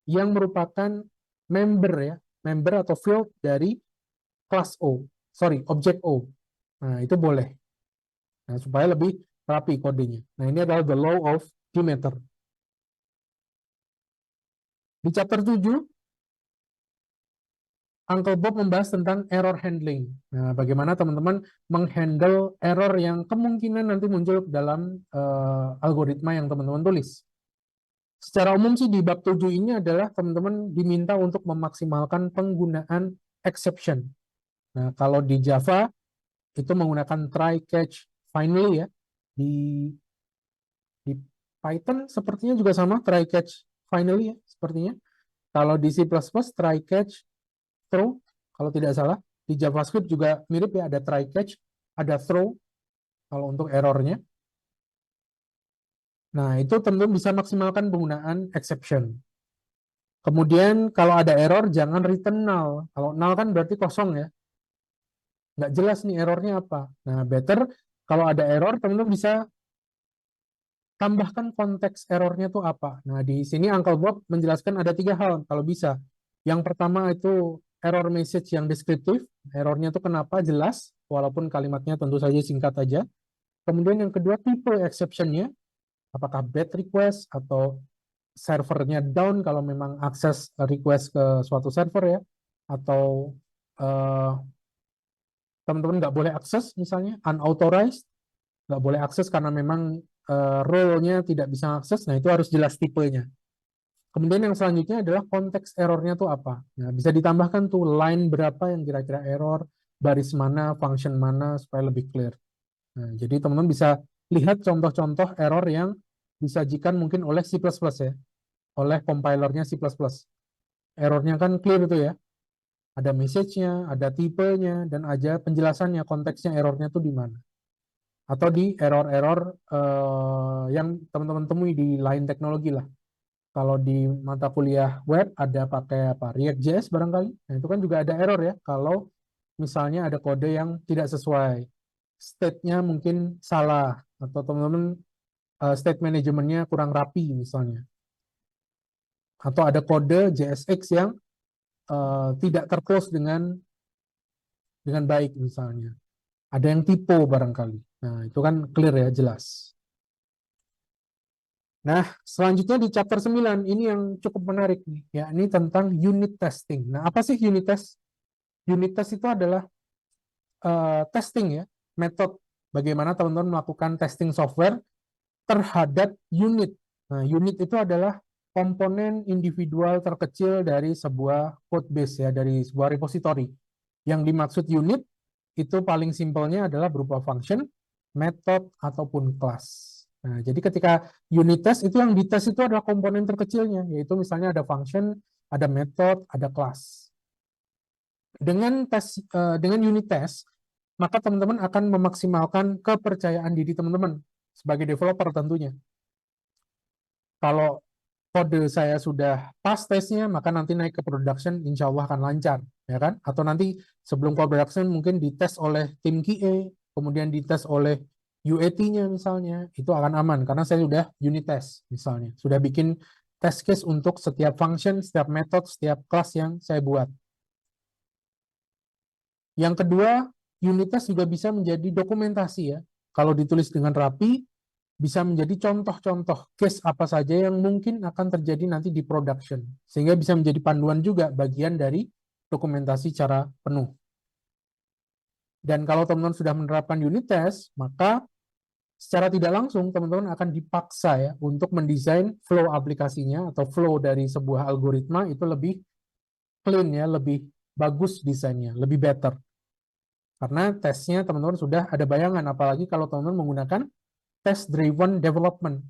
yang merupakan member ya, member atau field dari kelas O, objek O. Nah, itu boleh. Nah, supaya lebih rapi kodenya. Nah, ini adalah the law of Demeter. Di chapter 7, Uncle Bob membahas tentang error handling. Nah, bagaimana teman-teman menghandle error yang kemungkinan nanti muncul dalam algoritma yang teman-teman tulis. Secara umum sih di bab 7 ini adalah teman-teman diminta untuk memaksimalkan penggunaan exception. Nah, kalau di Java itu menggunakan try, catch, finally ya. Di Python sepertinya juga sama, try, catch, finally ya, sepertinya. Kalau di C++, try, catch, throw, kalau tidak salah. Di JavaScript juga mirip ya, ada try catch, ada throw, kalau untuk errornya. Nah, itu tentu bisa maksimalkan penggunaan exception. Kemudian kalau ada error, jangan return null. Kalau null kan berarti kosong ya. Nggak jelas nih errornya apa. Nah, better kalau ada error, teman-teman bisa tambahkan konteks errornya tuh apa. Nah, di sini Uncle Bob menjelaskan ada 3 hal kalau bisa. Yang pertama itu error message yang deskriptif, errornya itu kenapa jelas, walaupun kalimatnya tentu saja singkat aja. Kemudian yang kedua tipe exception-nya, apakah bad request atau servernya down kalau memang akses request ke suatu server ya, atau teman-teman nggak boleh akses misalnya unauthorized, nggak boleh akses karena memang role-nya tidak bisa akses, nah itu harus jelas tipenya. Kemudian yang selanjutnya adalah konteks errornya tuh apa. Nah, bisa ditambahkan tuh line berapa yang kira-kira error, baris mana, function mana, supaya lebih clear. Nah, jadi teman-teman bisa lihat contoh-contoh error yang disajikan mungkin oleh C++ ya, oleh compilernya C++. Errornya kan clear itu ya. ada message-nya, ada tipenya, dan ada penjelasannya, konteksnya errornya tuh di mana. Atau di error-error yang teman-teman temui di lain teknologi lah. Kalau di mata kuliah web ada pakai apa? React.js barangkali. Nah, itu kan juga ada error ya. Kalau misalnya ada kode yang tidak sesuai. State-nya mungkin salah. Atau teman-teman state manajemennya kurang rapi misalnya. Atau ada kode JSX yang tidak terclose dengan baik misalnya. Ada yang typo barangkali. Nah, itu kan clear ya, jelas. Nah, selanjutnya di chapter 9, ini yang cukup menarik nih, ya, ini tentang unit testing. Nah, apa sih unit test? Unit test itu adalah testing ya, metode bagaimana teman-teman melakukan testing software terhadap unit. Nah, unit itu adalah komponen individual terkecil dari sebuah code base ya, dari sebuah repository. Yang dimaksud unit itu paling simpelnya adalah berupa function, method, ataupun class. Nah, jadi ketika unit test itu yang dites itu adalah komponen terkecilnya, yaitu misalnya ada function, ada method, ada class. Dengan unit test, maka teman-teman akan memaksimalkan kepercayaan diri teman-teman sebagai developer tentunya. Kalau kode saya sudah pas tesnya, maka nanti naik ke production insya Allah akan lancar, ya kan? Atau nanti sebelum ke production mungkin dites oleh tim QA, kemudian dites oleh UAT-nya misalnya, itu akan aman karena saya sudah unit test misalnya, sudah bikin test case untuk setiap function, setiap method, setiap kelas yang saya buat. Yang kedua, unit test juga bisa menjadi dokumentasi ya. Kalau ditulis dengan rapi, bisa menjadi contoh-contoh case apa saja yang mungkin akan terjadi nanti di production. Sehingga bisa menjadi panduan juga bagian dari dokumentasi secara penuh. Dan kalau teman-teman sudah menerapkan unit test, maka secara tidak langsung teman-teman akan dipaksa ya untuk mendesain flow aplikasinya atau flow dari sebuah algoritma itu lebih clean ya, lebih bagus desainnya, lebih better. Karena tesnya teman-teman sudah ada bayangan, apalagi kalau teman-teman menggunakan test-driven development.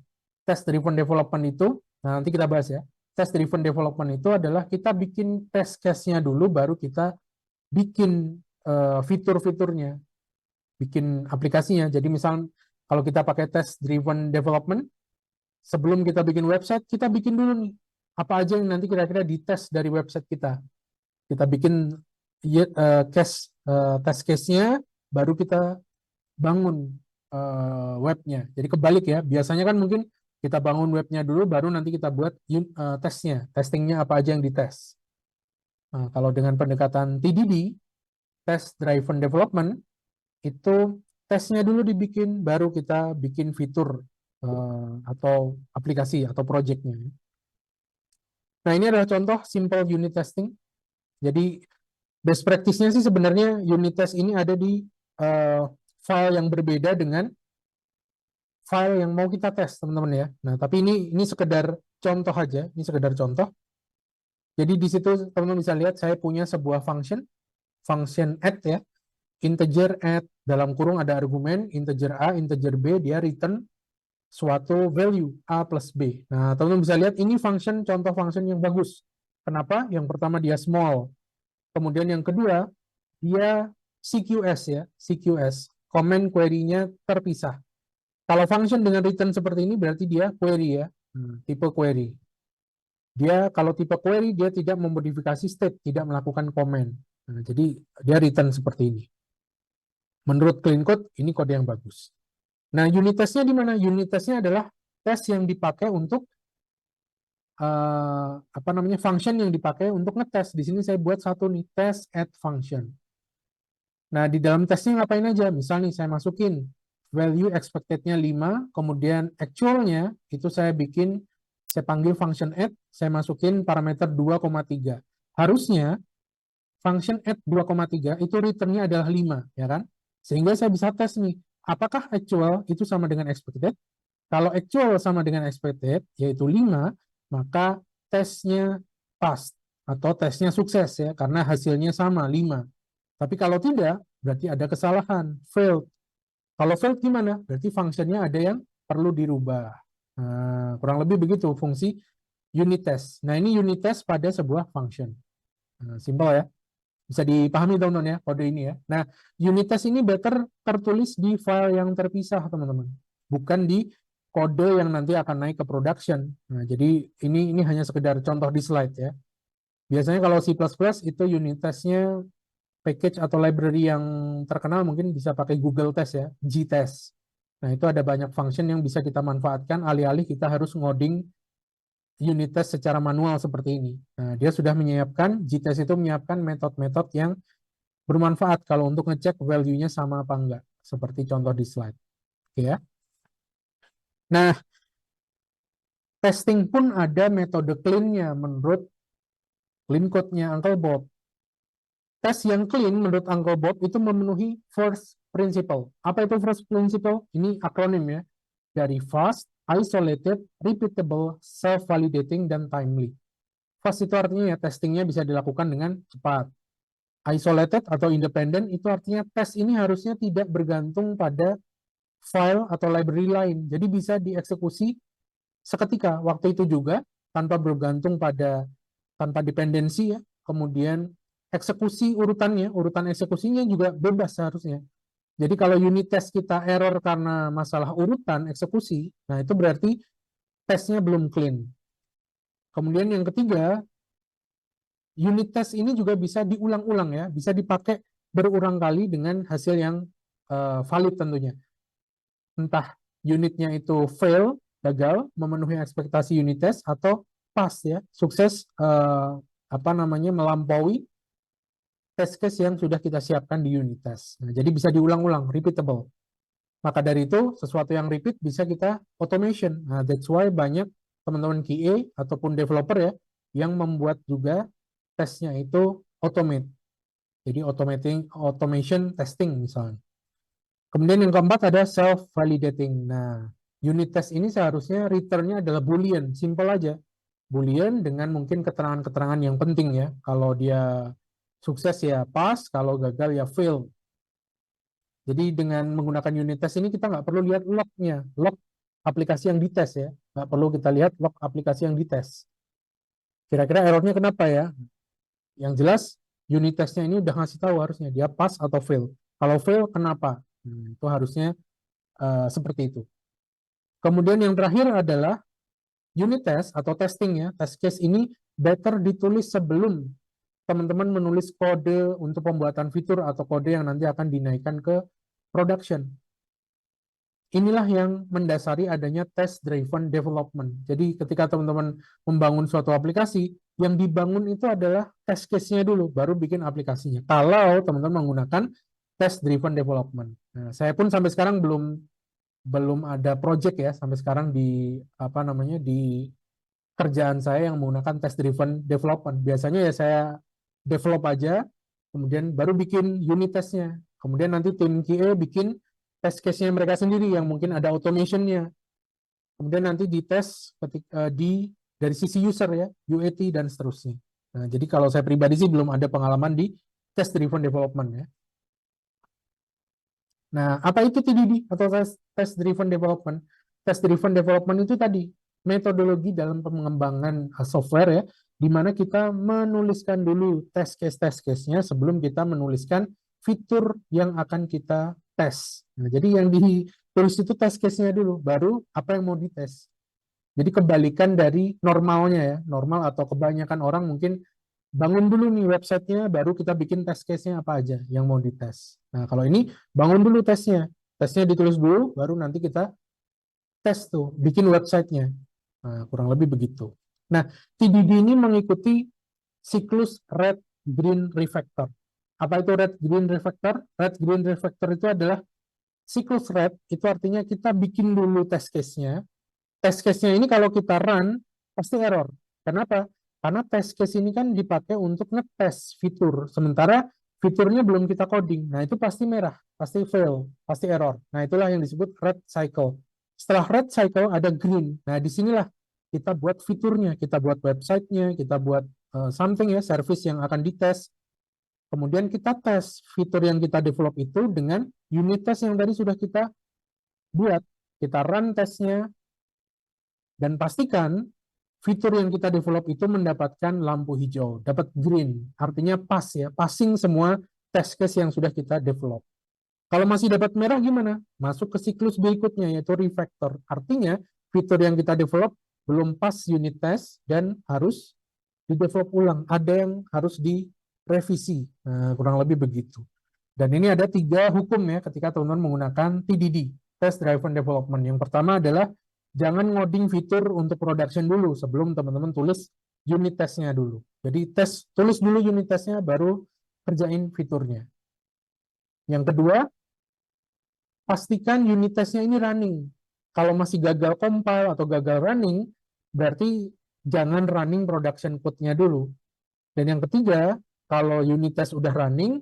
Test-driven development itu, nah nanti kita bahas ya, test-driven development itu adalah kita bikin test case-nya dulu, baru kita bikin fitur-fiturnya, bikin aplikasinya. Jadi misal kalau kita pakai test-driven development, sebelum kita bikin website, kita bikin dulu nih, apa aja yang nanti kira-kira dites dari website kita. Kita bikin test case-nya, baru kita bangun webnya. Jadi kebalik ya, biasanya kan mungkin kita bangun webnya dulu, baru nanti kita buat testingnya apa aja yang dites. Nah, kalau dengan pendekatan TDD, Test Driven Development, itu tesnya dulu dibikin, baru kita bikin fitur atau aplikasi atau projectnya. Nah, ini adalah contoh simple unit testing. Jadi best practice-nya sih sebenarnya unit test ini ada di file yang berbeda dengan file yang mau kita tes, teman-teman ya. Nah, tapi ini sekedar contoh aja, ini sekedar contoh. Jadi di situ teman-teman bisa lihat saya punya sebuah function add ya, integer add, dalam kurung ada argumen integer A, integer B, dia return suatu value A plus B. Nah, teman-teman bisa lihat ini contoh function yang bagus. Kenapa? Yang pertama dia small. Kemudian yang kedua, dia CQS ya, CQS. Comment query-nya terpisah. Kalau function dengan return seperti ini berarti dia query ya, tipe query. Dia kalau tipe query dia tidak memodifikasi state, tidak melakukan comment. Nah, jadi dia return seperti ini. Menurut clean code ini kode yang bagus. Nah, unit testnya di mana? Unit testnya adalah tes yang dipakai untuk function yang dipakai untuk ngetes. Di sini saya buat satu nih, test add function. Nah, di dalam tesnya ngapain aja? Misal nih saya masukin value expected-nya 5, kemudian actual-nya itu saya panggil function add, saya masukin parameter 2,3. Harusnya function add 2,3 itu return-nya adalah 5, ya kan? Sehingga saya bisa tes nih, apakah actual itu sama dengan expected? Kalau actual sama dengan expected, yaitu 5, maka tesnya pass atau tesnya sukses ya, karena hasilnya sama 5. Tapi kalau tidak, berarti ada kesalahan, failed. Kalau failed gimana? Berarti fungsinya ada yang perlu dirubah. Nah, kurang lebih begitu fungsi unit test. Nah, ini unit test pada sebuah function. Nah, simple ya. Bisa dipahami teman-teman ya kode ini ya. Nah, unit test ini better tertulis di file yang terpisah teman-teman, bukan di kode yang nanti akan naik ke production. Nah, jadi ini hanya sekedar contoh di slide ya. Biasanya kalau C++ itu unit testnya package atau library yang terkenal mungkin bisa pakai Google Test ya, G-Test. Nah, itu ada banyak function yang bisa kita manfaatkan alih-alih kita harus ngoding unit test secara manual seperti ini. Nah, dia sudah menyiapkan, G-Test itu menyiapkan metode-metode yang bermanfaat kalau untuk ngecek value-nya sama apa enggak, seperti contoh di slide. Oke ya. Nah, testing pun ada metode clean-nya menurut clean code-nya Uncle Bob. Tes yang clean menurut Uncle Bob itu memenuhi first principle. Apa itu first principle? Ini akronim ya. Dari fast, isolated, repeatable, self-validating, dan timely. Fast itu artinya ya testingnya bisa dilakukan dengan cepat. Isolated atau independent itu artinya tes ini harusnya tidak bergantung pada file atau library lain. Jadi bisa dieksekusi seketika waktu itu juga tanpa bergantung tanpa dependensi ya. Kemudian eksekusi urutannya, urutan eksekusinya juga bebas seharusnya. Jadi kalau unit test kita error karena masalah urutan eksekusi, nah itu berarti tesnya belum clean. Kemudian yang ketiga, unit test ini juga bisa diulang-ulang ya, bisa dipakai berulang kali dengan hasil yang valid tentunya. Entah unitnya itu fail, gagal, memenuhi ekspektasi unit test, atau pass ya, sukses melampaui test case yang sudah kita siapkan di unit test. Nah, jadi bisa diulang-ulang, repeatable. Maka dari itu, sesuatu yang repeat bisa kita automation. Nah, that's why banyak teman-teman QA ataupun developer ya, yang membuat juga tesnya itu automate. Jadi automation testing misalnya. Kemudian yang keempat ada self-validating. Nah, unit test ini seharusnya return-nya adalah boolean, simple aja. Boolean dengan mungkin keterangan-keterangan yang penting ya. Kalau dia sukses ya pass, kalau gagal ya fail. Jadi dengan menggunakan unit test ini kita nggak perlu lihat log-nya, log aplikasi yang dites ya. Nggak perlu kita lihat log aplikasi yang dites. Kira-kira errornya kenapa ya? Yang jelas unit testnya ini udah ngasih tahu harusnya dia pass atau fail. Kalau fail kenapa? Itu harusnya seperti itu. Kemudian yang terakhir adalah unit test atau testing ya. Test case ini better ditulis sebelum teman-teman menulis kode untuk pembuatan fitur atau kode yang nanti akan dinaikkan ke production. Inilah yang mendasari adanya test driven development. Jadi ketika teman-teman membangun suatu aplikasi, yang dibangun itu adalah test case-nya dulu, baru bikin aplikasinya. Kalau teman-teman menggunakan test driven development. Nah, saya pun sampai sekarang belum ada project ya sampai sekarang di di kerjaan saya yang menggunakan test driven development. Biasanya ya saya develop aja, kemudian baru bikin unit testnya. Kemudian nanti tim QA bikin test case-nya mereka sendiri yang mungkin ada automation-nya. Kemudian nanti dites dari sisi user ya, UAT dan seterusnya. Nah, jadi kalau saya pribadi sih belum ada pengalaman di test driven development ya. Nah, apa itu TDD atau test driven development? Test driven development itu tadi metodologi dalam pengembangan software ya, di mana kita menuliskan dulu test case-nya sebelum kita menuliskan fitur yang akan kita tes. Nah, jadi yang ditulis itu test case-nya dulu, baru apa yang mau dites. Jadi kebalikan dari normalnya ya, normal atau kebanyakan orang mungkin bangun dulu nih websitenya, baru kita bikin test case-nya apa aja yang mau dites. Nah, kalau ini bangun dulu tesnya ditulis dulu, baru nanti kita tes tuh, bikin websitenya. Nah, kurang lebih begitu. Nah, TDD ini mengikuti siklus red, green, refactor. Apa itu red, green, refactor? Red, green, refactor itu adalah siklus red, itu artinya kita bikin dulu test case-nya. Test case-nya ini kalau kita run, pasti error. Kenapa? Karena test case ini kan dipakai untuk ngetes fitur, sementara fiturnya belum kita coding. Nah, itu pasti merah, pasti fail, pasti error. Nah, itulah yang disebut red cycle. Setelah red cycle ada green. Nah, disinilah kita buat fiturnya, kita buat websitenya, kita buat something ya, service yang akan dites. Kemudian kita tes fitur yang kita develop itu dengan unit test yang tadi sudah kita buat. Kita run tesnya, dan pastikan fitur yang kita develop itu mendapatkan lampu hijau, dapat green, artinya pass ya, passing semua test case yang sudah kita develop. Kalau masih dapat merah gimana? Masuk ke siklus berikutnya yaitu refactor. Artinya fitur yang kita develop belum pas unit test dan harus di-develop ulang. Ada yang harus direvisi. Nah, kurang lebih begitu. Dan ini ada 3 hukum ya ketika teman-teman menggunakan TDD, Test Driven Development. Yang pertama adalah jangan ngoding fitur untuk production dulu sebelum teman-teman tulis unit testnya dulu. Jadi tulis dulu unit testnya baru kerjain fiturnya. Yang kedua, pastikan unit testnya ini running. Kalau masih gagal compile atau gagal running, berarti jangan running production code-nya dulu. Dan yang ketiga, kalau unit test udah running,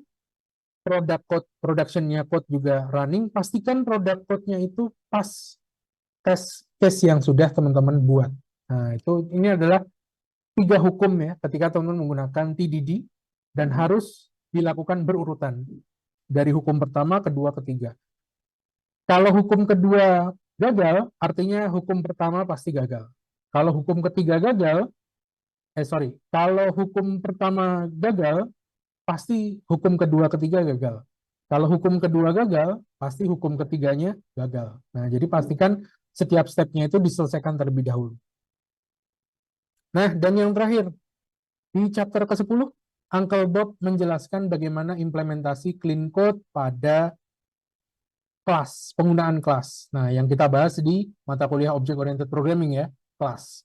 production-nya code juga running, pastikan product code-nya itu pas test case yang sudah teman-teman buat. Nah, ini adalah 3 hukum ya ketika teman-teman menggunakan TDD dan harus dilakukan berurutan. Dari hukum pertama, kedua, ketiga. Kalau hukum kedua gagal, artinya hukum pertama pasti gagal. Kalau hukum ketiga gagal, kalau hukum pertama gagal, pasti hukum kedua, ketiga gagal. Kalau hukum kedua gagal, pasti hukum ketiganya gagal. Nah, jadi pastikan setiap stepnya itu diselesaikan terlebih dahulu. Nah, dan yang terakhir, di chapter ke-10, Uncle Bob menjelaskan bagaimana implementasi clean code pada kelas, penggunaan kelas. Nah, yang kita bahas di mata kuliah Object Oriented Programming ya, kelas.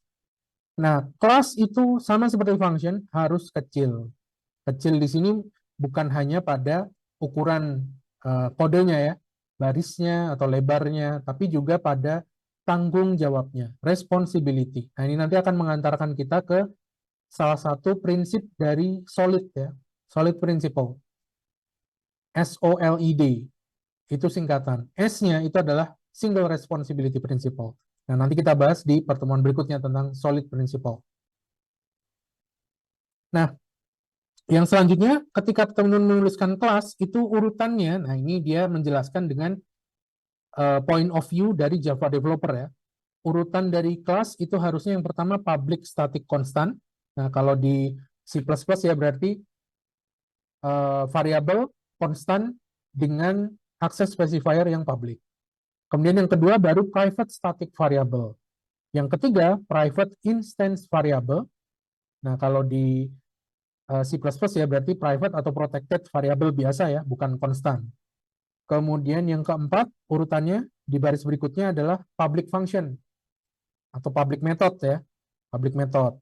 Nah, kelas itu sama seperti function, harus kecil. Kecil di sini bukan hanya pada ukuran kodenya ya, barisnya atau lebarnya, tapi juga pada tanggung jawabnya, responsibility. Nah, ini nanti akan mengantarkan kita ke salah satu prinsip dari SOLID ya, SOLID Principle. SOLID. Itu singkatan. S-nya itu adalah Single Responsibility Principle. Nah, nanti kita bahas di pertemuan berikutnya tentang Solid Principle. Nah, yang selanjutnya, ketika teman-teman menuliskan kelas, itu urutannya, nah ini dia menjelaskan dengan point of view dari Java developer ya. Urutan dari kelas itu harusnya yang pertama public static constant. Nah, kalau di C++ ya berarti variabel konstan dengan access specifier yang public. Kemudian yang kedua baru private static variable. Yang ketiga private instance variable. Nah, kalau di C++ ya berarti private atau protected variable biasa ya, bukan konstan. Kemudian yang keempat urutannya di baris berikutnya adalah public function atau public method ya, public method.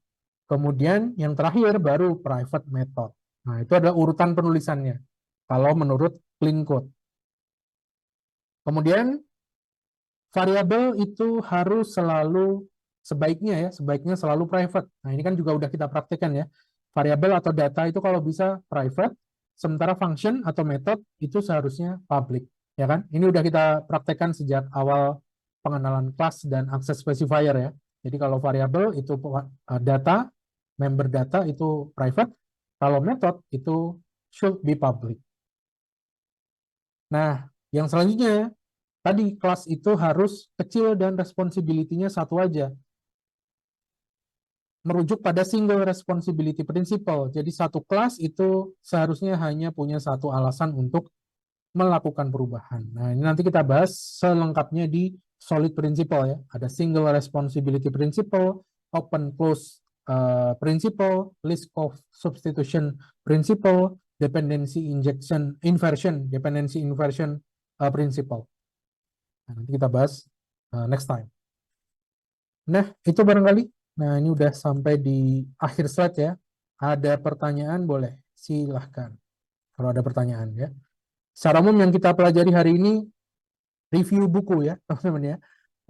Kemudian yang terakhir baru private method. Nah, itu adalah urutan penulisannya kalau menurut clean code. Kemudian variabel itu harus selalu sebaiknya selalu private. Nah, ini kan juga udah kita praktekkan ya. Variabel atau data itu kalau bisa private, sementara function atau method itu seharusnya public, ya kan? Ini udah kita praktekkan sejak awal pengenalan kelas dan access specifier ya. Jadi kalau variabel itu data, member data itu private, kalau method itu should be public. Nah, yang selanjutnya tadi kelas itu harus kecil dan responsibility-nya satu aja. Merujuk pada single responsibility principle. Jadi satu kelas itu seharusnya hanya punya satu alasan untuk melakukan perubahan. Nah, ini nanti kita bahas selengkapnya di solid principle ya. Ada single responsibility principle, open close principle, list of substitution principle, dependency inversion principle. Nah, nanti kita bahas next time. Nah, itu barangkali. Nah, ini udah sampai di akhir slide ya. Ada pertanyaan boleh? Silahkan. Kalau ada pertanyaan ya. Secara umum yang kita pelajari hari ini review buku ya, teman-teman ya.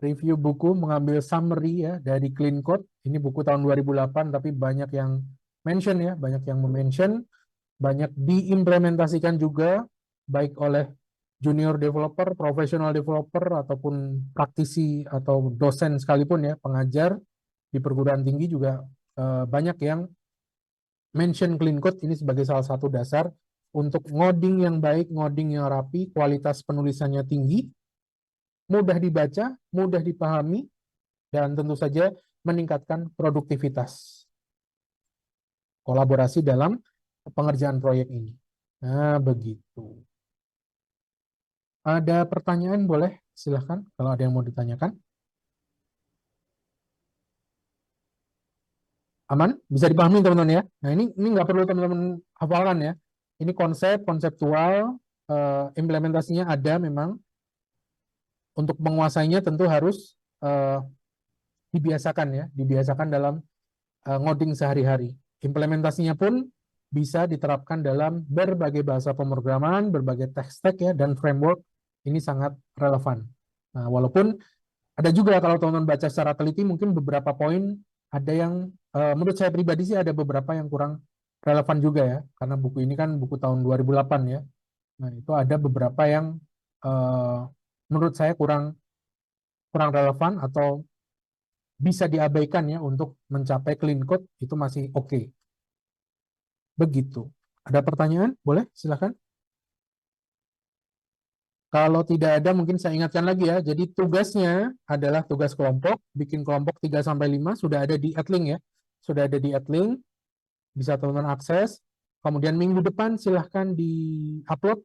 Review buku mengambil summary ya dari Clean Code. Ini buku tahun 2008 tapi banyak yang mention ya, banyak yang mention, banyak diimplementasikan juga baik oleh junior developer, professional developer, ataupun praktisi atau dosen sekalipun ya, pengajar di perguruan tinggi juga banyak yang mention Clean Code ini sebagai salah satu dasar untuk ngoding yang baik, ngoding yang rapi, kualitas penulisannya tinggi, mudah dibaca, mudah dipahami, dan tentu saja meningkatkan produktivitas. Kolaborasi dalam pengerjaan proyek ini. Nah, begitu. Ada pertanyaan boleh? Silahkan kalau ada yang mau ditanyakan. Aman? Bisa dipahami teman-teman ya? Nah ini nggak perlu teman-teman hafalkan ya. Ini konseptual, implementasinya ada memang. Untuk menguasainya tentu harus dibiasakan ya, dibiasakan dalam ngoding sehari-hari. Implementasinya pun bisa diterapkan dalam berbagai bahasa pemrograman, berbagai tech stack ya, dan framework. Ini sangat relevan. Nah, walaupun ada juga kalau teman-teman baca secara teliti mungkin beberapa poin ada yang menurut saya pribadi sih ada beberapa yang kurang relevan juga ya, karena buku ini kan buku tahun 2008 ya. Nah, itu ada beberapa yang menurut saya kurang relevan atau bisa diabaikan ya untuk mencapai clean code, itu masih oke. Begitu. Ada pertanyaan? Boleh, silakan. Kalau tidak ada mungkin saya ingatkan lagi ya. Jadi tugasnya adalah tugas kelompok, bikin kelompok 3-5 sudah ada di Edlink ya. Sudah ada di Edlink, bisa teman-teman akses. Kemudian minggu depan silahkan di-upload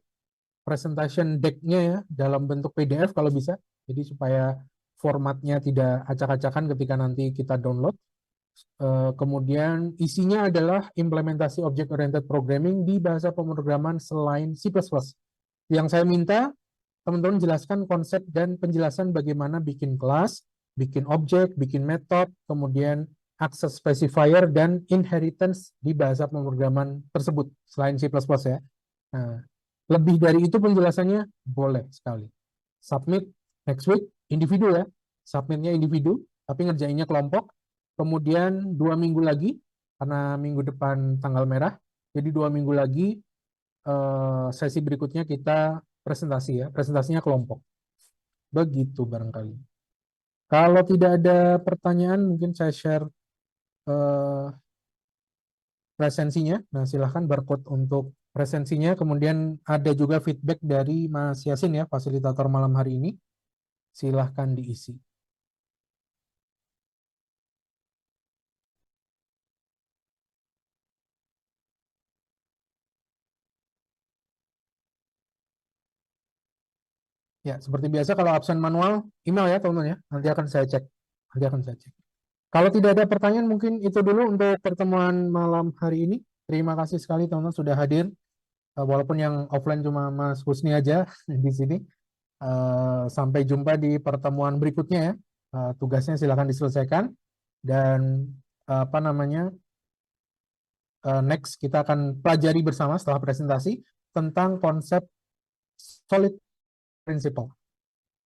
presentation deck-nya ya dalam bentuk PDF kalau bisa. Jadi supaya formatnya tidak acak-acakan ketika nanti kita download. Kemudian isinya adalah implementasi object-oriented programming di bahasa pemrograman selain C++. Yang saya minta teman-teman jelaskan konsep dan penjelasan bagaimana bikin kelas, bikin objek, bikin metode, kemudian access specifier dan inheritance di bahasa pemrograman tersebut selain C++ ya. Nah, lebih dari itu penjelasannya boleh sekali. Submit next week individu ya. Submitnya individu, tapi ngerjainnya kelompok. Kemudian 2 minggu lagi, karena minggu depan tanggal merah, jadi 2 minggu lagi sesi berikutnya kita presentasi ya, presentasinya kelompok. Begitu barangkali. Kalau tidak ada pertanyaan, mungkin saya share presensinya. Nah, silahkan barcode untuk presensinya. Kemudian ada juga feedback dari Mas Yasin ya, fasilitator malam hari ini. Silahkan diisi. Ya, seperti biasa kalau absen manual, email ya teman-teman ya. Nanti akan saya cek. Kalau tidak ada pertanyaan, mungkin itu dulu untuk pertemuan malam hari ini. Terima kasih sekali teman-teman sudah hadir. Walaupun yang offline cuma Mas Husni aja di sini. Sampai jumpa di pertemuan berikutnya ya. Tugasnya silakan diselesaikan. Dan next kita akan pelajari bersama setelah presentasi tentang konsep solid principle.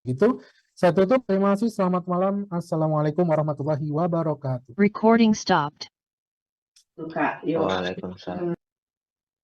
Gitu. Saya tutup. Terima kasih. Selamat malam. Assalamualaikum warahmatullahi wabarakatuh. Recording stopped. Waalaikumsalam.